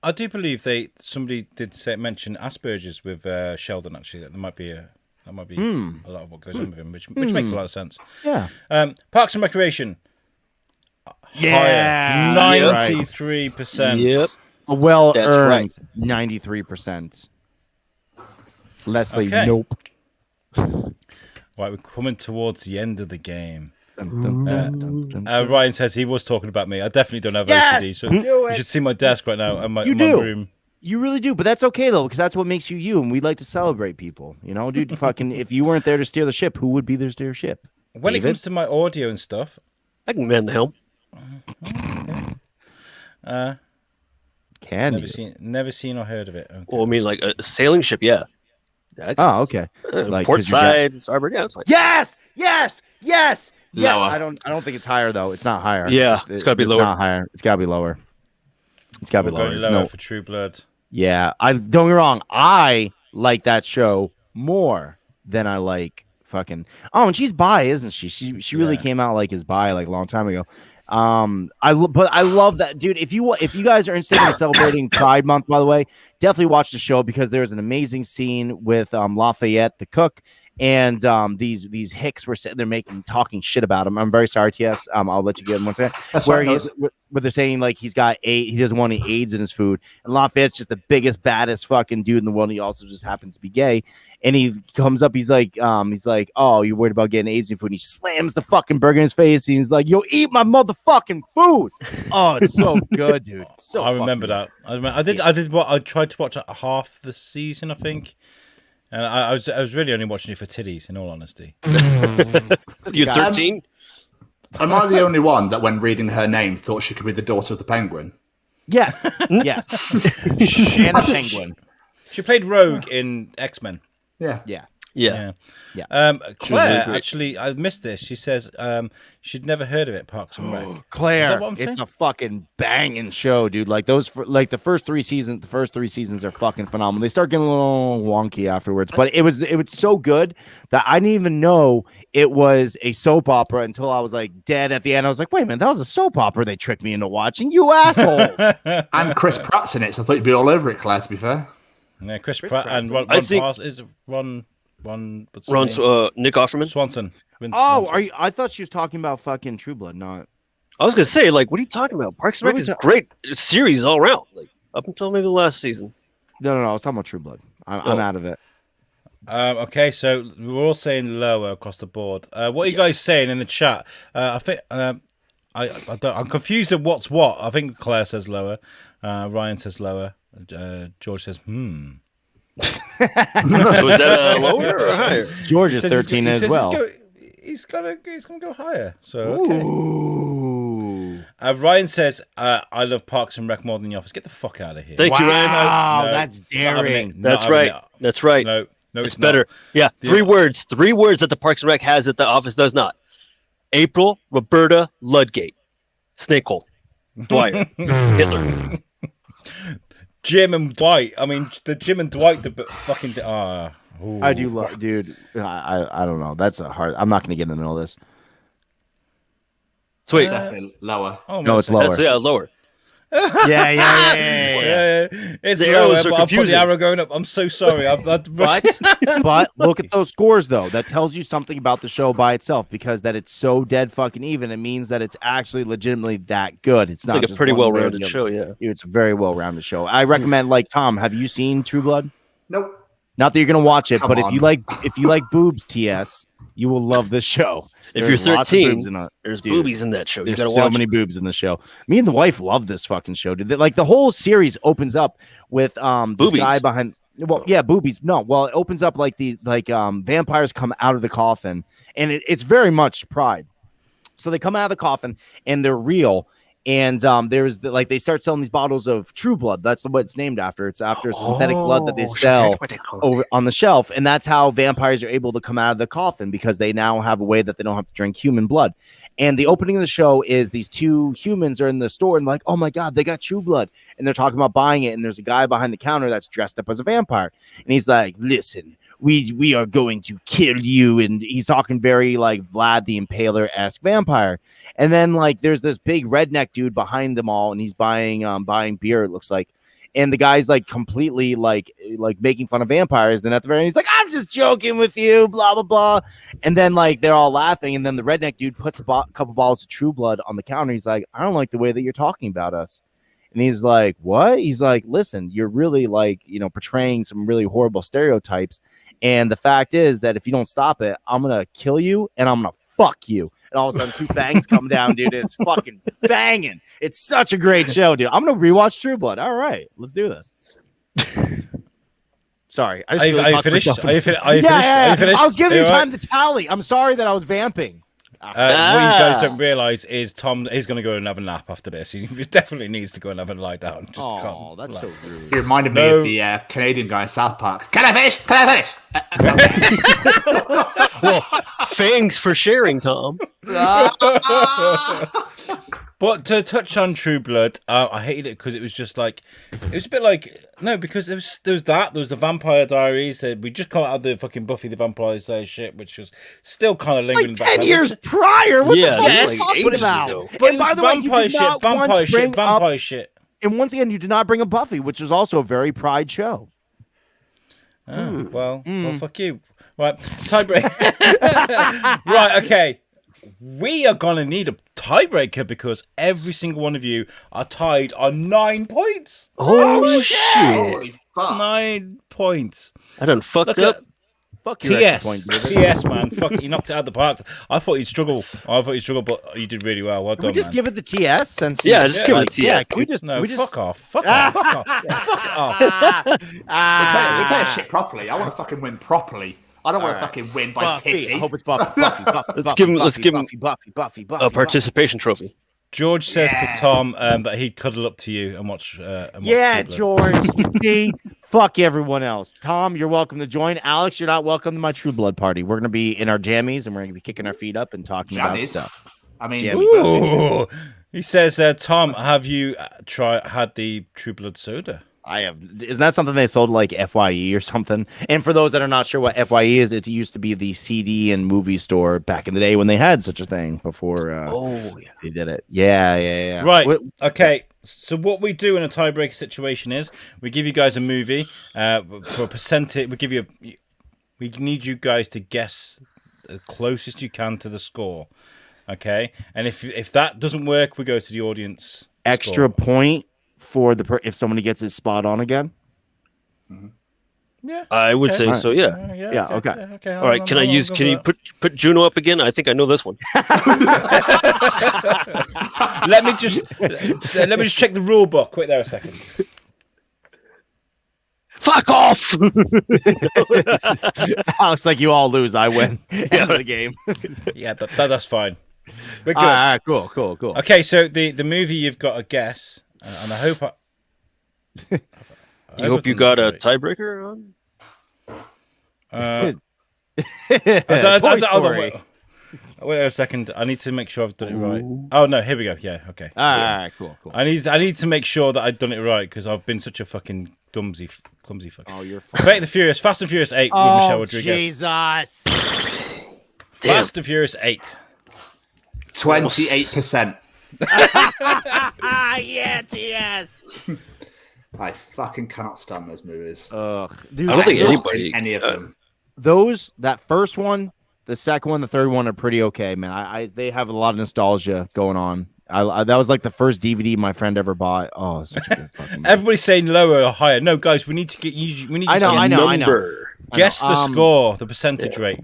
[SPEAKER 2] I do believe somebody did mention Asperger's with Sheldon. Actually, that there might be a lot of what goes on with him, which makes a lot of sense.
[SPEAKER 3] Yeah.
[SPEAKER 2] Parks and Recreation.
[SPEAKER 3] Yeah.
[SPEAKER 2] 93%.
[SPEAKER 4] Yep.
[SPEAKER 3] Well
[SPEAKER 4] That's
[SPEAKER 3] earned 93%. Leslie,
[SPEAKER 2] Okay.
[SPEAKER 3] nope.
[SPEAKER 2] Right, we're coming towards the end of the game.
[SPEAKER 3] Dun, dun, dun, dun, dun, dun.
[SPEAKER 2] Ryan says he was talking about me. I definitely don't have
[SPEAKER 3] Yes!
[SPEAKER 2] OCD, so
[SPEAKER 3] Do
[SPEAKER 2] you
[SPEAKER 3] it!
[SPEAKER 2] should see my desk right now and my
[SPEAKER 3] You do.
[SPEAKER 2] room.
[SPEAKER 3] You really do, but that's okay though, because that's what makes you you, and we like to celebrate people. You know, dude. Fucking, if you weren't there to steer the ship, who would be there to steer the ship?
[SPEAKER 2] When
[SPEAKER 3] David?
[SPEAKER 2] it comes to my audio and stuff,
[SPEAKER 4] I can man the helm.
[SPEAKER 3] Can
[SPEAKER 2] never seen or heard of it. Okay.
[SPEAKER 4] Well, I mean, like a sailing ship, yeah.
[SPEAKER 3] Oh, okay. Like,
[SPEAKER 4] Port
[SPEAKER 3] 'cause you got-
[SPEAKER 4] side, starboard, yeah, that's fine.
[SPEAKER 3] Yes, yes, yes. Yeah,
[SPEAKER 1] Lower.
[SPEAKER 3] I don't think it's higher though. It's not higher.
[SPEAKER 4] Yeah, it's gotta be lower.
[SPEAKER 3] Not higher. It's gotta be lower. It's gotta
[SPEAKER 2] We're
[SPEAKER 3] be lower.
[SPEAKER 2] going
[SPEAKER 3] It's
[SPEAKER 2] lower
[SPEAKER 3] no-
[SPEAKER 2] for True Blood.
[SPEAKER 3] Yeah, I don't get me wrong. I like that show more than I like fucking. Oh, and she's bi, isn't she? She really
[SPEAKER 2] Yeah.
[SPEAKER 3] came out like as bi like a long time ago. But I love that, dude. If you guys are interested in celebrating Pride Month, by the way, definitely watch the show because there's an amazing scene with Lafayette the cook. And these hicks were sitting there talking shit about him. I'm very sorry, TS. I'll let you get in one second.
[SPEAKER 1] That's
[SPEAKER 3] Where
[SPEAKER 1] fine,
[SPEAKER 3] where they're saying like he doesn't want any AIDS in his food, and Lafayette's just the biggest, baddest fucking dude in the world. And he also just happens to be gay. And he comes up, he's like, oh, you're worried about getting AIDS in your food? And he slams the fucking burger in his face. And he's like, yo, eat my motherfucking food. Oh, it's so good, dude. It's so
[SPEAKER 2] I remember
[SPEAKER 3] fucking
[SPEAKER 2] that. I tried to watch half the season, I think. And I was really only watching it for titties, in all honesty.
[SPEAKER 4] You're 13?
[SPEAKER 1] Am I the only one that, when reading her name, thought she could be the daughter of the Penguin?
[SPEAKER 3] Yes, yes. And a penguin.
[SPEAKER 2] She played Rogue in X-Men.
[SPEAKER 1] Yeah.
[SPEAKER 3] Yeah.
[SPEAKER 4] Yeah.
[SPEAKER 2] Claire,
[SPEAKER 4] great.
[SPEAKER 2] actually, I missed this. She says she'd never heard of it, Parks and Rec. Is
[SPEAKER 3] Claire,
[SPEAKER 2] that what I'm
[SPEAKER 3] it's
[SPEAKER 2] saying?
[SPEAKER 3] a fucking banging show, dude. Like the first three seasons are fucking phenomenal. They start getting a little wonky afterwards, but it was so good that I didn't even know it was a soap opera until I was like dead at the end. I was like, wait a minute, that was a soap opera they tricked me into watching. You asshole.
[SPEAKER 1] And Chris Pratt's in it, so I thought you'd be all over it, Claire, to be fair.
[SPEAKER 2] Yeah, Chris Pratt and
[SPEAKER 3] Pratt's
[SPEAKER 2] Ron
[SPEAKER 4] I think-
[SPEAKER 2] Parsons is Ron. What's his
[SPEAKER 4] Ron's
[SPEAKER 2] name?
[SPEAKER 4] Nick Offerman.
[SPEAKER 2] Swanson. Vince
[SPEAKER 3] Oh,
[SPEAKER 2] Swanson.
[SPEAKER 3] are you? I thought she was talking about fucking True Blood, not.
[SPEAKER 4] I was gonna say, like, what are you talking about? Parks and
[SPEAKER 3] What
[SPEAKER 4] Rec
[SPEAKER 3] was
[SPEAKER 4] is
[SPEAKER 3] that?
[SPEAKER 4] great series all around. Like up until maybe the last season.
[SPEAKER 3] No. I was talking about True Blood. I'm
[SPEAKER 4] Oh.
[SPEAKER 3] out of it.
[SPEAKER 2] Okay, so we're all saying lower across the board. What are you guys saying in the chat? I think I'm confused at what's what. I think Claire says lower. Ryan says lower. George says
[SPEAKER 4] So is that lower or higher?
[SPEAKER 3] George is
[SPEAKER 2] Says
[SPEAKER 3] 13 as well.
[SPEAKER 2] He's gonna go higher. So okay.
[SPEAKER 3] Ooh.
[SPEAKER 2] Ryan says I love Parks and Rec more than The Office. Get the fuck out of here.
[SPEAKER 4] Thank you, Ryan.
[SPEAKER 3] Wow,
[SPEAKER 2] No,
[SPEAKER 3] that's
[SPEAKER 2] not having
[SPEAKER 3] daring.
[SPEAKER 2] it. Not
[SPEAKER 4] That's
[SPEAKER 2] having
[SPEAKER 4] right.
[SPEAKER 2] it.
[SPEAKER 4] That's right.
[SPEAKER 2] No,
[SPEAKER 4] it's
[SPEAKER 2] it's
[SPEAKER 4] better.
[SPEAKER 2] not.
[SPEAKER 4] Yeah,
[SPEAKER 2] Yeah.
[SPEAKER 4] three words that the Parks and Rec has that the Office does not. April, Roberta, Ludgate, Snakehole, Dwyer, Hitler.
[SPEAKER 2] Jim and Dwight. I mean, the Jim and Dwight. Fucking.
[SPEAKER 3] I do love, dude. I don't know. That's a hard. I'm not going to get into all this.
[SPEAKER 4] So wait,
[SPEAKER 1] Definitely lower.
[SPEAKER 2] Oh,
[SPEAKER 3] No, it's
[SPEAKER 2] low.
[SPEAKER 3] lower.
[SPEAKER 4] that's lower.
[SPEAKER 3] Yeah.
[SPEAKER 2] It's
[SPEAKER 4] The
[SPEAKER 2] lower,
[SPEAKER 4] arrows are
[SPEAKER 2] but I'll put the
[SPEAKER 4] confusing.
[SPEAKER 2] arrow going up. I'm so sorry. I've rushed.
[SPEAKER 3] But look at those scores though. That tells you something about the show by itself, because that it's so dead fucking even. It means that it's actually legitimately that good. It's not
[SPEAKER 4] like a
[SPEAKER 3] just
[SPEAKER 4] pretty
[SPEAKER 3] one way or
[SPEAKER 4] well-rounded
[SPEAKER 3] the other.
[SPEAKER 4] show. Yeah.
[SPEAKER 3] It's a very well-rounded show. I recommend, like, Tom, have you seen True Blood?
[SPEAKER 1] Nope.
[SPEAKER 3] Not that you're gonna watch it,
[SPEAKER 1] Come
[SPEAKER 3] but
[SPEAKER 1] on.
[SPEAKER 3] if you like boobs, TS, you will love this show.
[SPEAKER 4] If
[SPEAKER 3] There's
[SPEAKER 4] you're
[SPEAKER 3] lots of
[SPEAKER 4] 13,
[SPEAKER 3] boobs in it.
[SPEAKER 4] there's
[SPEAKER 3] Dude,
[SPEAKER 4] boobies in that show. You
[SPEAKER 3] There's
[SPEAKER 4] gotta
[SPEAKER 3] so
[SPEAKER 4] watch.
[SPEAKER 3] many boobs in the show. Me and the wife love this fucking show. Dude. Like, the whole series opens up with this
[SPEAKER 4] Boobies.
[SPEAKER 3] guy behind. Well, yeah, boobies. No, well, it opens up like vampires come out of the coffin, and it's very much Pride. So they come out of the coffin and they're real. And they start selling these bottles of True Blood. That's what it's named after. It's after synthetic blood that they sell over on the shelf, and that's how vampires are able to come out of the coffin, because they now have a way that they don't have to drink human blood. And the opening of the show is these two humans are in the store and like, oh my god, they got True Blood, and they're talking about buying it. And there's a guy behind the counter that's dressed up as a vampire, and he's like, listen, we are going to kill you. And he's talking very like Vlad the Impaler-esque vampire. And then like there's this big redneck dude behind them all, and he's buying beer, it looks like. And the guy's like completely like making fun of vampires. Then at the very end, he's like, I'm just joking with you, blah blah blah. And then like they're all laughing, and then the redneck dude puts a couple bottles of True Blood on the counter. He's like, I don't like the way that you're talking about us. And he's like, what? He's like, listen, you're really like, portraying some really horrible stereotypes. And the fact is that if you don't stop it, I'm going to kill you and I'm going to fuck you. And all of a sudden, two fangs come down, dude. It's fucking banging. It's such a great show, dude. I'm going to rewatch True Blood. All right, let's do this. Sorry. I just really
[SPEAKER 2] Are you
[SPEAKER 3] talked
[SPEAKER 2] finished?
[SPEAKER 3] myself
[SPEAKER 2] Are you
[SPEAKER 3] into-
[SPEAKER 2] finished? Are you finished?
[SPEAKER 3] I was giving you
[SPEAKER 2] Are all
[SPEAKER 3] time to tally. I'm sorry that I was vamping.
[SPEAKER 2] What you guys don't realize is Tom is going to go and have a nap after this. He definitely needs to go and have a lie down. Just
[SPEAKER 3] Oh,
[SPEAKER 2] can't
[SPEAKER 3] that's
[SPEAKER 2] lie.
[SPEAKER 3] so rude.
[SPEAKER 1] He reminded me of the Canadian guy in South Park. Can I finish? Can I finish?
[SPEAKER 4] Well, thanks for sharing, Tom.
[SPEAKER 2] But to touch on True Blood, I hated it because it was just like, it was a bit like, no, because there was the Vampire Diaries. We just come out of the fucking Buffy the Vampire Slayer shit, which was still kind of lingering
[SPEAKER 3] Like 10
[SPEAKER 2] back.
[SPEAKER 3] years prior. What
[SPEAKER 4] Yeah,
[SPEAKER 3] the fuck
[SPEAKER 4] this
[SPEAKER 3] are
[SPEAKER 4] is
[SPEAKER 3] you
[SPEAKER 4] like
[SPEAKER 3] talking
[SPEAKER 4] ages
[SPEAKER 3] about?
[SPEAKER 4] ago.
[SPEAKER 2] But
[SPEAKER 3] And
[SPEAKER 2] it
[SPEAKER 3] by
[SPEAKER 2] was
[SPEAKER 3] the way, you
[SPEAKER 2] vampire
[SPEAKER 3] did
[SPEAKER 2] shit,
[SPEAKER 3] not
[SPEAKER 2] vampire
[SPEAKER 3] once
[SPEAKER 2] shit,
[SPEAKER 3] bring
[SPEAKER 2] vampire
[SPEAKER 3] up,
[SPEAKER 2] shit.
[SPEAKER 3] and once again, you did not bring up Buffy, which was also a very Pride show.
[SPEAKER 2] Oh, well, fuck you. Right, tiebreaker. Right, okay. We are going to need a tiebreaker because every single one of you are tied on 9 points.
[SPEAKER 4] Oh, shit.
[SPEAKER 1] Holy fuck.
[SPEAKER 2] 9 points.
[SPEAKER 4] I done fucked
[SPEAKER 2] Look
[SPEAKER 4] up.
[SPEAKER 2] at
[SPEAKER 3] Fuck your
[SPEAKER 2] TS.
[SPEAKER 3] extra point, David.
[SPEAKER 2] TS, man. Fuck it, you knocked it out of the park. I thought you'd struggle, but you did really well. Well
[SPEAKER 3] Can we
[SPEAKER 2] done,
[SPEAKER 3] just
[SPEAKER 2] man.
[SPEAKER 3] give it the TS? Since
[SPEAKER 4] Yeah, just give it the
[SPEAKER 3] Yeah,
[SPEAKER 4] TS.
[SPEAKER 3] can we just?
[SPEAKER 2] No,
[SPEAKER 3] we just
[SPEAKER 2] fuck off. Fuck off. Fuck off. Fuck off.
[SPEAKER 1] We play shit properly. I want to fucking win properly. I don't want to fucking win by
[SPEAKER 3] Buffy.
[SPEAKER 1] pity.
[SPEAKER 3] I hope it's Buffy. Buffy.
[SPEAKER 4] Let's give him
[SPEAKER 3] Buffy.
[SPEAKER 4] a participation trophy.
[SPEAKER 2] George says to Tom that he'd cuddle up to you and watch.
[SPEAKER 3] Yeah,
[SPEAKER 2] True Blood.
[SPEAKER 3] George. You see, fuck everyone else. Tom, you're welcome to join. Alex, you're not welcome to my True Blood party. We're gonna be in our jammies and we're gonna be kicking our feet up and talking about
[SPEAKER 1] Jammies.
[SPEAKER 3] stuff.
[SPEAKER 1] I mean,
[SPEAKER 2] Ooh. He says, Tom, have you had the True Blood soda?
[SPEAKER 3] I have. Isn't that something they sold like FYE or something? And for those that are not sure what FYE is, it used to be the CD and movie store back in the day when they had such a thing before they did it. Yeah.
[SPEAKER 2] Right. Okay. So what we do in a tiebreaker situation is we give you guys a movie for a percentage. We need you guys to guess the closest you can to the score. Okay. And if that doesn't work, we go to the audience.
[SPEAKER 3] Extra
[SPEAKER 2] score.
[SPEAKER 3] point for if somebody gets it spot on again.
[SPEAKER 2] Yeah.
[SPEAKER 4] I would say so, yeah.
[SPEAKER 2] Okay.
[SPEAKER 4] All right, can you put Juno up again? I think I know this one.
[SPEAKER 2] Let me just check the rule book. Wait there a second.
[SPEAKER 4] Fuck off!
[SPEAKER 3] Looks like you all lose. I win. End of the game.
[SPEAKER 2] Yeah, that's fine. We're good.
[SPEAKER 3] All right, cool.
[SPEAKER 2] Okay, so the movie you've got to guess, and I hope
[SPEAKER 4] You hope you got a tiebreaker on?
[SPEAKER 3] Toy Story.
[SPEAKER 2] Wait a second. I need to make sure I've done it right. Oh no, here we go. Yeah, okay.
[SPEAKER 3] All right, cool.
[SPEAKER 2] I need to make sure that I've done it right because I've been such a fucking clumsy fuck.
[SPEAKER 3] Oh, you're
[SPEAKER 2] Fast and Furious 8 with Michelle Rodriguez.
[SPEAKER 3] Jesus.
[SPEAKER 2] Fast and Furious 8.
[SPEAKER 1] 28%.
[SPEAKER 3] Yeah, TS.
[SPEAKER 1] I fucking cannot stand those movies.
[SPEAKER 3] Dude,
[SPEAKER 4] I don't think
[SPEAKER 1] I've not
[SPEAKER 4] anybody-
[SPEAKER 1] seen any of them.
[SPEAKER 3] that first one, the second one, the third one are pretty okay, man. They have a lot of nostalgia going on. That was like the first DVD my friend ever bought. Oh, such a good fucking movie.
[SPEAKER 2] Everybody's saying lower or higher. No, guys, we need to get you. We need to
[SPEAKER 3] I know.
[SPEAKER 2] guess the score, the percentage rate.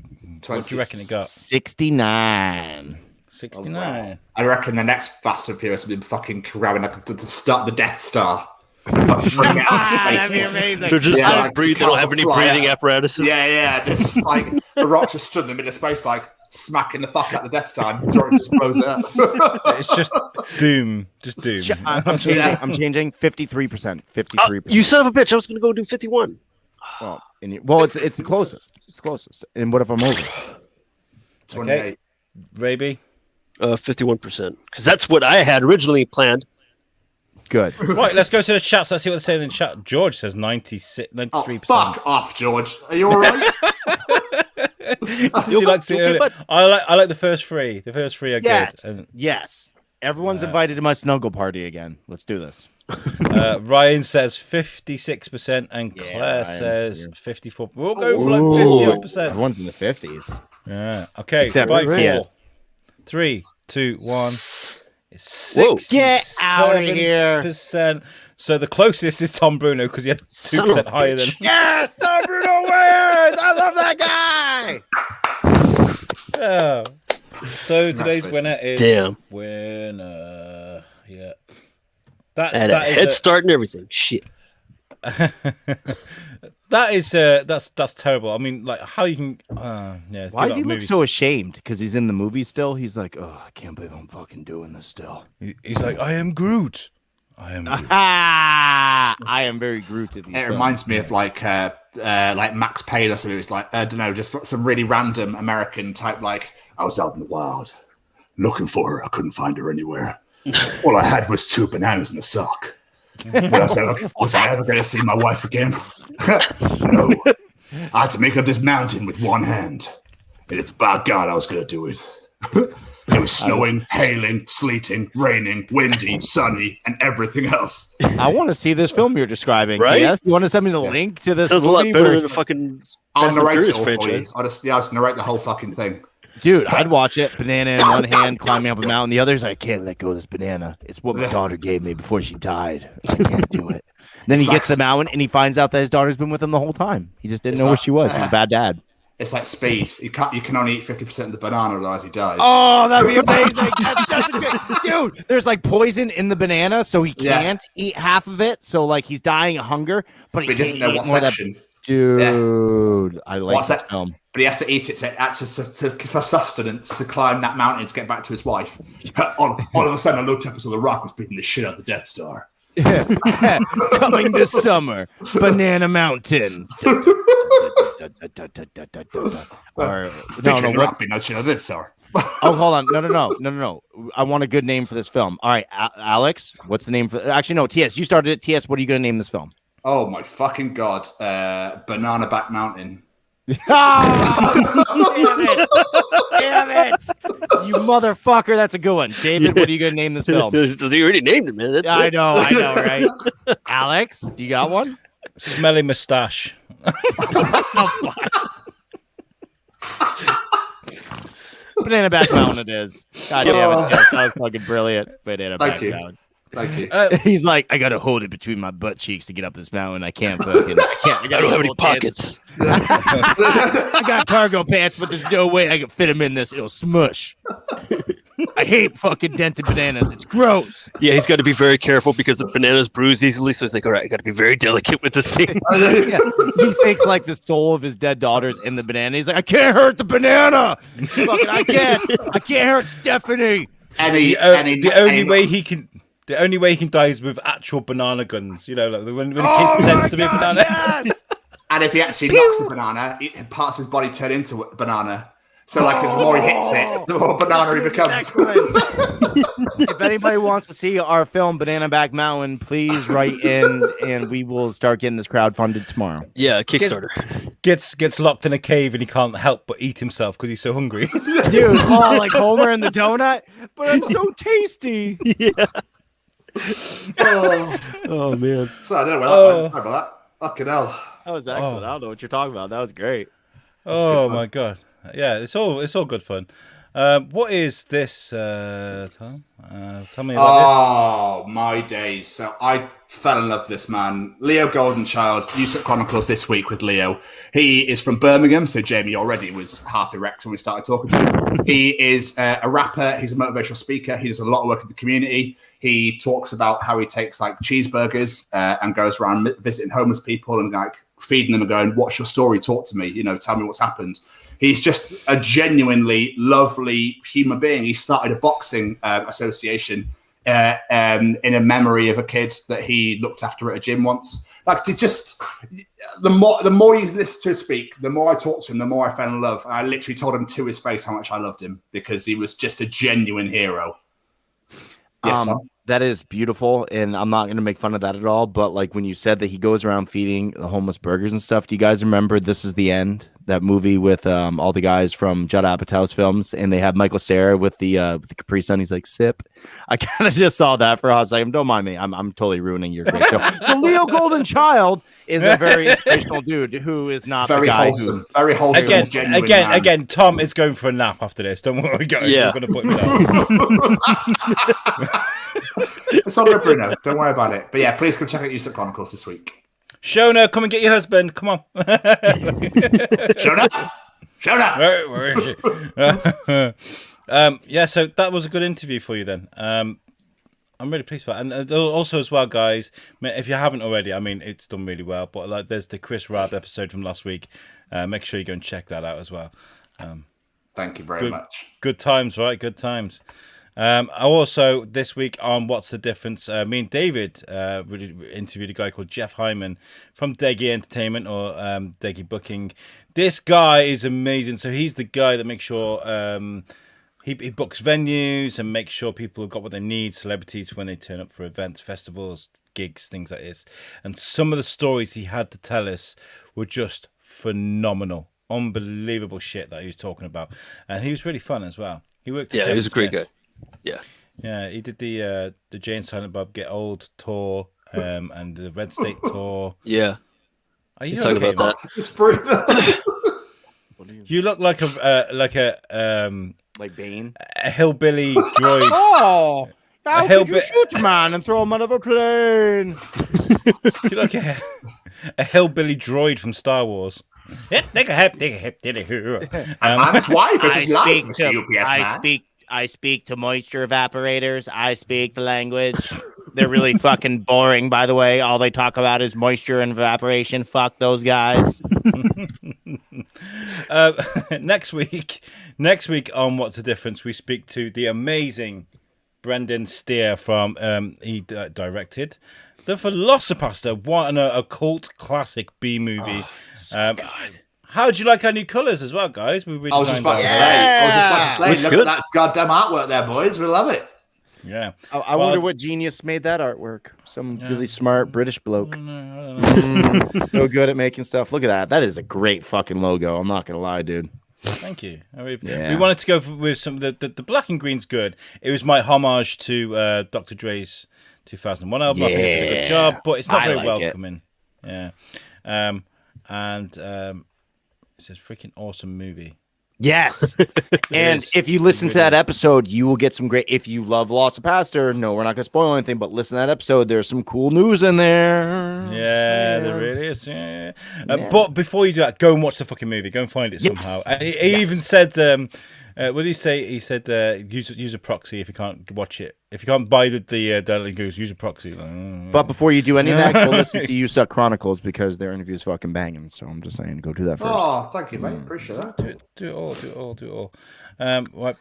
[SPEAKER 2] What do you reckon it got?
[SPEAKER 3] 69.
[SPEAKER 2] 69.
[SPEAKER 1] I reckon the next Fast and Furious will be fucking grabbing like the Death Star. Fucking bring it out of space.
[SPEAKER 3] That'd be amazing.
[SPEAKER 4] They're just
[SPEAKER 1] Yeah,
[SPEAKER 4] not
[SPEAKER 1] like,
[SPEAKER 4] breathe. They don't have any
[SPEAKER 1] fly
[SPEAKER 4] breathing
[SPEAKER 1] out.
[SPEAKER 4] apparatuses.
[SPEAKER 1] Yeah. It's just like the Rock just stood in the middle of space, like smacking the fuck out the Death Star, and Jordan just blows it up.
[SPEAKER 2] It's just doom. Just doom.
[SPEAKER 3] I'm changing. 53%. 53%.
[SPEAKER 4] You son of a bitch! I was gonna go do 51.
[SPEAKER 3] Well, it's the closest. It's the closest. And what if I'm over?
[SPEAKER 1] 28.
[SPEAKER 2] Raby?
[SPEAKER 4] 51%, because that's what I had originally planned.
[SPEAKER 3] Good.
[SPEAKER 2] Right, let's go to the chats. Let's see what they're saying in the chat. George says 93%.
[SPEAKER 1] Oh, fuck off, George. Are you all right?
[SPEAKER 2] He likes it early. I like the first three. The first three are
[SPEAKER 3] Yes.
[SPEAKER 2] good. And,
[SPEAKER 3] Yes. Everyone's invited to my snuggle party again. Let's do this.
[SPEAKER 2] Ryan says 56%, and
[SPEAKER 3] Yeah,
[SPEAKER 2] Claire
[SPEAKER 3] Ryan,
[SPEAKER 2] says
[SPEAKER 3] you're-
[SPEAKER 2] 54%. We'll go for like 50%.
[SPEAKER 3] Everyone's in the 50s.
[SPEAKER 2] Yeah. Okay.
[SPEAKER 3] Except
[SPEAKER 2] 5,
[SPEAKER 3] for
[SPEAKER 2] 4,
[SPEAKER 3] Tias.
[SPEAKER 2] 3, 2, 1. It's
[SPEAKER 4] Whoa.
[SPEAKER 3] Get outta here.
[SPEAKER 2] 67%. So the closest is Tom Bruno because he had 2% higher than.
[SPEAKER 3] Yes, Tom Bruno wins. I love that guy.
[SPEAKER 2] Yeah. So today's winner is winner. Yeah.
[SPEAKER 4] I had a
[SPEAKER 2] That
[SPEAKER 4] head
[SPEAKER 2] is
[SPEAKER 4] start and everything. Shit.
[SPEAKER 2] that is that's terrible. I mean, like how you can yeah.
[SPEAKER 3] Why does he look so ashamed? Because he's in the movie still. He's like, oh, I can't believe I'm fucking doing this still.
[SPEAKER 2] He's like, I am Groot. I am Groot.
[SPEAKER 3] I am very Groot at these.
[SPEAKER 1] It reminds me of like Max Payne or something. It's like I don't know, just some really random American type. Like I was out in the wild looking for her. I couldn't find her anywhere. All I had was 2 bananas and a sock. But I said, was I ever going to see my wife again? No. I had to make up this mountain with one hand. And if by God I was going to do it. It was snowing, hailing, sleeting, raining, windy, sunny, and everything else.
[SPEAKER 3] I want to see this film you're describing.
[SPEAKER 4] Right?
[SPEAKER 3] Yes, you want to send me the link to this
[SPEAKER 4] Sounds a
[SPEAKER 3] movie?
[SPEAKER 4] lot better
[SPEAKER 3] where-
[SPEAKER 4] than the fucking
[SPEAKER 1] I'll
[SPEAKER 4] Fast and
[SPEAKER 1] narrate it
[SPEAKER 4] Furious
[SPEAKER 1] all for you.
[SPEAKER 4] franchise.
[SPEAKER 1] I'll just narrate the whole fucking thing.
[SPEAKER 3] Dude, I'd watch it. Banana in one hand, climbing up a mountain. The other's, I can't let go of this banana. It's what my daughter gave me before she died. I can't do it. Then he
[SPEAKER 1] It's
[SPEAKER 3] gets
[SPEAKER 1] like-
[SPEAKER 3] the mountain and he finds out that his daughter's been with him the whole time. He just didn't
[SPEAKER 1] It's
[SPEAKER 3] know where
[SPEAKER 1] like-
[SPEAKER 3] she was. He's a bad dad.
[SPEAKER 1] It's like Speed. You can only eat 50% of the banana, otherwise he dies.
[SPEAKER 3] Oh, that'd be amazing. That's such a good dude. There's like poison in the banana, so he
[SPEAKER 1] Yeah.
[SPEAKER 3] can't eat half of it. So like he's dying of hunger, but he
[SPEAKER 1] But he doesn't
[SPEAKER 3] can't
[SPEAKER 1] know
[SPEAKER 3] eat
[SPEAKER 1] what
[SPEAKER 3] more of that.
[SPEAKER 1] section.
[SPEAKER 3] Dude, I like
[SPEAKER 1] What's
[SPEAKER 3] this
[SPEAKER 1] that?
[SPEAKER 3] film.
[SPEAKER 1] But he has to eat it for sustenance to climb that mountain to get back to his wife. All of a sudden, a low temperature of the rock was beating the shit out of the Death Star.
[SPEAKER 3] Coming this summer, Banana Mountain. Or,
[SPEAKER 1] Featuring
[SPEAKER 3] what?
[SPEAKER 1] rock beating the shit out of the Death Star.
[SPEAKER 3] Oh, hold on. No. I want a good name for this film. All right, Alex, what's the name for? Actually, no. TS, you started it. TS, what are you going to name this film?
[SPEAKER 1] Oh my fucking god! Banana Back Mountain.
[SPEAKER 3] Damn it! You motherfucker! That's a good one. David, what are you going to name this film?
[SPEAKER 4] You already named it, man. That's
[SPEAKER 3] I
[SPEAKER 4] it.
[SPEAKER 3] know, right? Alex, do you got one?
[SPEAKER 2] Smelly mustache.
[SPEAKER 3] Banana Back Mountain it is. God damn it, Jeff, that was fucking brilliant. Banana
[SPEAKER 1] Thank
[SPEAKER 3] Back
[SPEAKER 1] you.
[SPEAKER 3] Mountain.
[SPEAKER 1] Thank you.
[SPEAKER 3] He's like, I gotta hold it between my butt cheeks to get up this mountain. I can't fucking. I
[SPEAKER 4] I don't have any
[SPEAKER 3] hold pants.
[SPEAKER 4] pockets.
[SPEAKER 3] I got cargo pants, but there's no way I can fit them in this. It'll smush. I hate fucking dented bananas. It's gross.
[SPEAKER 4] Yeah, he's got to be very careful because the bananas bruise easily. So he's like, all right, I got to be very delicate with this thing.
[SPEAKER 3] Yeah, he thinks like the soul of his dead daughter's in the banana. He's like, I can't hurt the banana. Fucking, I can't hurt Stephanie.
[SPEAKER 2] The only way he can die is with actual banana guns. You know, like when he pretends to be a banana.
[SPEAKER 3] Yes.
[SPEAKER 1] And if he actually knocks the banana, parts of his body turn into a banana. So like the more he hits it, the more banana he becomes.
[SPEAKER 3] Excellent. If anybody wants to see our film Banana Back Mountain, please write in, and we will start getting this crowdfunded tomorrow.
[SPEAKER 4] Yeah, Kickstarter.
[SPEAKER 2] Gets locked in a cave and he can't help but eat himself because he's so hungry.
[SPEAKER 3] Dude, like Homer and the donut, but I'm so tasty.
[SPEAKER 4] Yeah. Oh man.
[SPEAKER 1] So I don't know where that went. Sorry about that. Fucking hell.
[SPEAKER 3] That was excellent. I don't know what you're talking about. That was great.
[SPEAKER 2] Oh my god. Yeah, it's all good fun. What is this, Tom? Tell me about
[SPEAKER 1] Oh, my days. So I fell in love with this man. Leo Goldenchild, USUK Chronicles this week with Leo. He is from Birmingham, so Jamie already was half erect when we started talking to him. He is a rapper. He's a motivational speaker. He does a lot of work in the community. He talks about how he takes like cheeseburgers and goes around visiting homeless people and like feeding them and going, "What's your story? Talk to me. Tell me what's happened." He's just a genuinely lovely human being. He started a boxing association in a memory of a kid that he looked after at a gym once. Like, the more you listen to him speak, the more I talked to him, the more I fell in love. And I literally told him to his face how much I loved him because he was just a genuine hero. Yes, Tom?
[SPEAKER 3] That is beautiful, and I'm not going to make fun of that at all. But like when you said that he goes around feeding the homeless burgers and stuff, do you guys remember This Is the End? That movie with all the guys from Judd Apatow's films, and they have Michael Cera with the Capri Sun. He's like, "Sip." I kind of just saw that for a hot second. Don't mind me. I'm totally ruining your great show. So Leo Goldenchild is a very inspirational dude who is not
[SPEAKER 1] very
[SPEAKER 3] the guy
[SPEAKER 1] wholesome, very wholesome. Genuine man.
[SPEAKER 2] Again, Tom is going for a nap after this. Don't worry, guys.
[SPEAKER 4] Yeah.
[SPEAKER 2] We're going to put him down.
[SPEAKER 1] It's all good, Bruno. Don't worry about it. But yeah, please go check out USUK Chronicles this week.
[SPEAKER 2] Shona, come and get your husband. Come on.
[SPEAKER 1] Shona!
[SPEAKER 2] Where is she? Yeah, so that was a good interview for you then. I'm really pleased for that. And also as well, guys, if you haven't already, I mean, it's done really well. But like, there's the Chris Rabb episode from last week. Make sure you go and check that out as well.
[SPEAKER 1] Thank you very much.
[SPEAKER 2] Good times, right? Good times. Also, this week on What's the Difference, me and David really interviewed a guy called Jeff Hyman from Deggy Entertainment or Deggy Booking. This guy is amazing. So he's the guy that makes sure he books venues and makes sure people have got what they need, celebrities when they turn up for events, festivals, gigs, things like this. And some of the stories he had to tell us were just phenomenal. Unbelievable shit that he was talking about. And he was really fun as well. He worked at
[SPEAKER 4] Yeah, he was a great guy.
[SPEAKER 2] Yeah, he did the Jay and Silent Bob Get Old tour and the Red State tour.
[SPEAKER 4] Yeah.
[SPEAKER 2] Are you
[SPEAKER 4] talking
[SPEAKER 2] okay,
[SPEAKER 4] about
[SPEAKER 2] man?
[SPEAKER 1] It's Bruno.
[SPEAKER 2] You look like
[SPEAKER 3] like Bane,
[SPEAKER 2] a hillbilly droid.
[SPEAKER 3] Oh, how could you shoot a man and throw him out of a plane?
[SPEAKER 2] You look like a hillbilly droid from Star Wars.
[SPEAKER 1] Man's wife is live.
[SPEAKER 3] I speak to moisture evaporators. I speak the language. They're really fucking boring, by the way. All they talk about is moisture and evaporation. Fuck those guys.
[SPEAKER 2] Next week on What's the Difference, we speak to the amazing Brendan Steer from he directed The Velocipaster, what a cult classic B movie. How do you like our new colours as well, guys? I
[SPEAKER 1] was just about to say, look at that goddamn artwork there, boys. We love it.
[SPEAKER 2] Yeah.
[SPEAKER 3] I wonder what genius made that artwork. Some really smart British bloke. So good at making stuff. Look at that. That is a great fucking logo. I'm not going to lie, dude.
[SPEAKER 2] Thank you. We wanted to go with some the black and green's good. It was my homage to Dr. Dre's 2001 album. I think it did a good job, but it's not very welcoming. Yeah. It's a freaking awesome movie.
[SPEAKER 3] Yes. And if you listen to that episode, you will get some great. If you love Velocipaster, no, we're not going to spoil anything, but listen to that episode. There's some cool news in there.
[SPEAKER 2] Yeah, there really is. Yeah. But before you do that, go and watch the fucking movie. Go and find it somehow. And he even said, what did he say? He said, use a proxy if you can't watch it. If you can't buy the Daily Goose, use a proxy.
[SPEAKER 3] But before you do any of that, go listen to USUK Chronicles because their interview is fucking banging. So I'm just saying, go do that first.
[SPEAKER 1] Oh, thank you, mate. Appreciate that.
[SPEAKER 2] Do it all. Right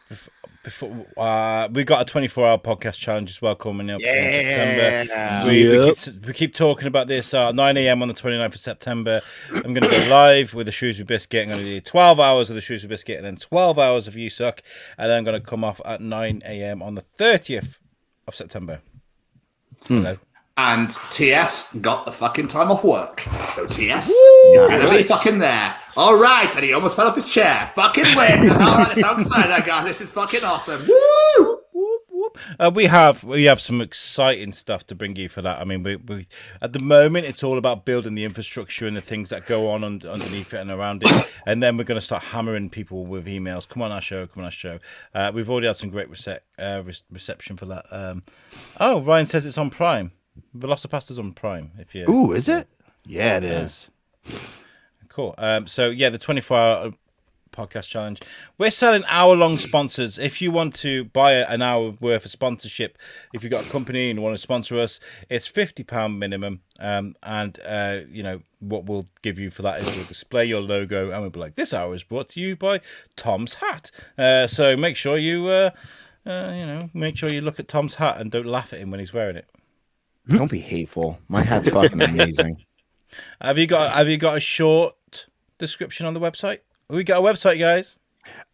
[SPEAKER 2] before we got a 24-hour podcast challenge as well coming up in September. We keep talking about like this. 9 a.m. on the 29th of September. I'm going to go live with the Shrewsbury Biscuit. I'm going to do 12 hours of the Shrewsbury Biscuit and then 12 hours of USUK. And then I'm going to come off at 9 a.m. on the 30th of September. Hello.
[SPEAKER 1] And TS got the fucking time off work. So TS is going to be fucking there. All right. And he almost fell off his chair. Fucking win. All right, that's how excited I got. This is fucking awesome. Woo!
[SPEAKER 2] We have some exciting stuff to bring you for that. I mean, we at the moment it's all about building the infrastructure and the things that go on underneath it and around it, and then we're going to start hammering people with emails. Come on our show. We've already had some great reception for that. Oh, Ryan says it's on Prime. Velocipasta's on Prime. If you
[SPEAKER 3] Ooh, is it? Yeah, it is.
[SPEAKER 2] Cool. So yeah, the 24-hour podcast challenge. We're selling hour-long sponsors. If you want to buy an hour worth of sponsorship, if you've got a company and you want to sponsor us, it's £50 minimum. And you know what we'll give you for that is we'll display your logo and we'll be like, this hour is brought to you by Tom's Hat. So make sure you make sure you look at Tom's hat and don't laugh at him when he's wearing it.
[SPEAKER 3] Don't be hateful. My hat's fucking amazing.
[SPEAKER 2] Have you got a short description on the website? We got a website, guys.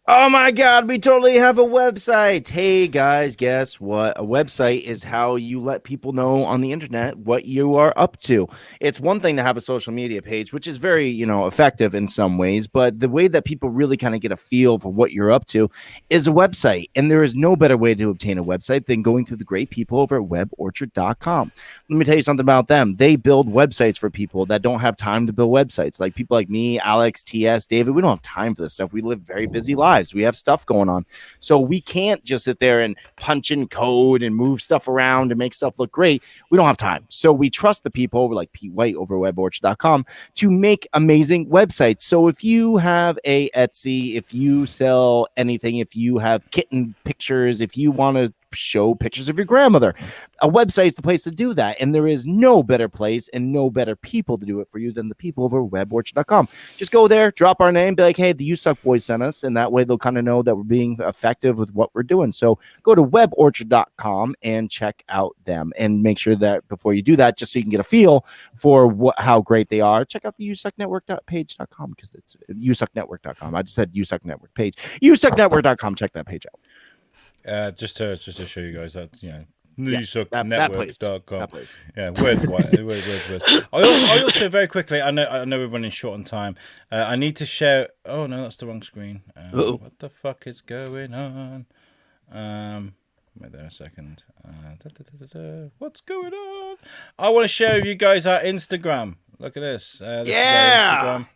[SPEAKER 3] Oh my God, we totally have a website. Hey guys, guess what? A website is how you let people know on the internet what you are up to. It's one thing to have a social media page, which is very, effective in some ways, but the way that people really kind of get a feel for what you're up to is a website. And there is no better way to obtain a website than going through the great people over at weborchard.com. Let me tell you something about them. They build websites for people that don't have time to build websites. Like people like me, Alex, TS, David, we don't have time for this stuff. We live very busy lives. We have stuff going on. So we can't just sit there and punch in code and move stuff around and make stuff look great. We don't have time. So we trust the people over like Pete White over weborchard.com to make amazing websites. So if you have a Etsy, if you sell anything, if you have kitten pictures, if you want to show pictures of your grandmother, a website is the place to do that. And there is no better place and no better people to do it for you than the people over weborchard.com. Just go there, drop our name, be like, hey, the USUK boys sent us, and that way they'll kind of know that we're being effective with what we're doing. So go to weborchard.com and check out them, and make sure that before you do that, just so you can get a feel for how great they are, check out the usuknetwork.page.com, because it's usuknetwork.com. I just said USUK network page. usuknetwork.com. Check that page out.
[SPEAKER 2] Just to show you guys that USUKnetwork.com. Yeah, words. I also very quickly. I know we're running short on time. I need to share. Oh no, that's the wrong screen. What the fuck is going on? Wait there a second. What's going on? I want to share with you guys our Instagram. Look at this. This is our Instagram.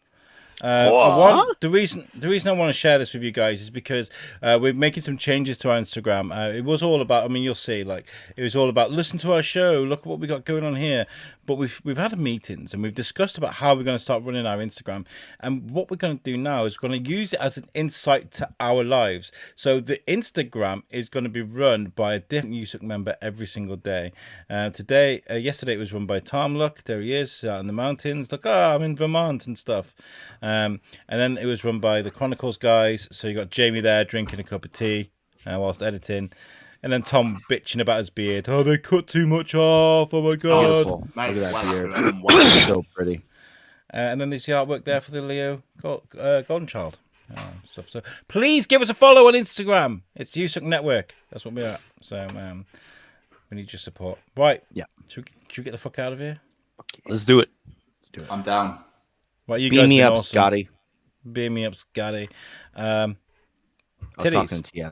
[SPEAKER 2] The reason I want to share this with you guys is because we're making some changes to our Instagram. It was all about, I mean, you'll see, like, it was all about listen to our show, look at what we got going on here. But we've had meetings and we've discussed about how we're going to start running our Instagram. And what we're going to do now is we're going to use it as an insight to our lives. So the Instagram is going to be run by a different USUK member every single day. Yesterday it was run by Tom. Look, there he is out in the mountains. Look, I'm in Vermont and stuff. And then it was run by the Chronicles guys. So you got Jamie there drinking a cup of tea whilst editing. And then Tom bitching about his beard. Oh, they cut too much off. Oh my god!
[SPEAKER 3] Beautiful. Look at that beard. Wow, so pretty.
[SPEAKER 2] And then there's the artwork there for the Leo Golden Child stuff. So please give us a follow on Instagram. It's USUK Network. That's what we're at. So we need your support. Right?
[SPEAKER 3] Yeah.
[SPEAKER 2] Should we get the fuck out of here?
[SPEAKER 4] Let's do it.
[SPEAKER 1] I'm down.
[SPEAKER 2] Right, you
[SPEAKER 3] Beam
[SPEAKER 2] guys
[SPEAKER 3] me up,
[SPEAKER 2] awesome.
[SPEAKER 3] Scotty.
[SPEAKER 2] Beam me up, Scotty.
[SPEAKER 3] I was talking to you.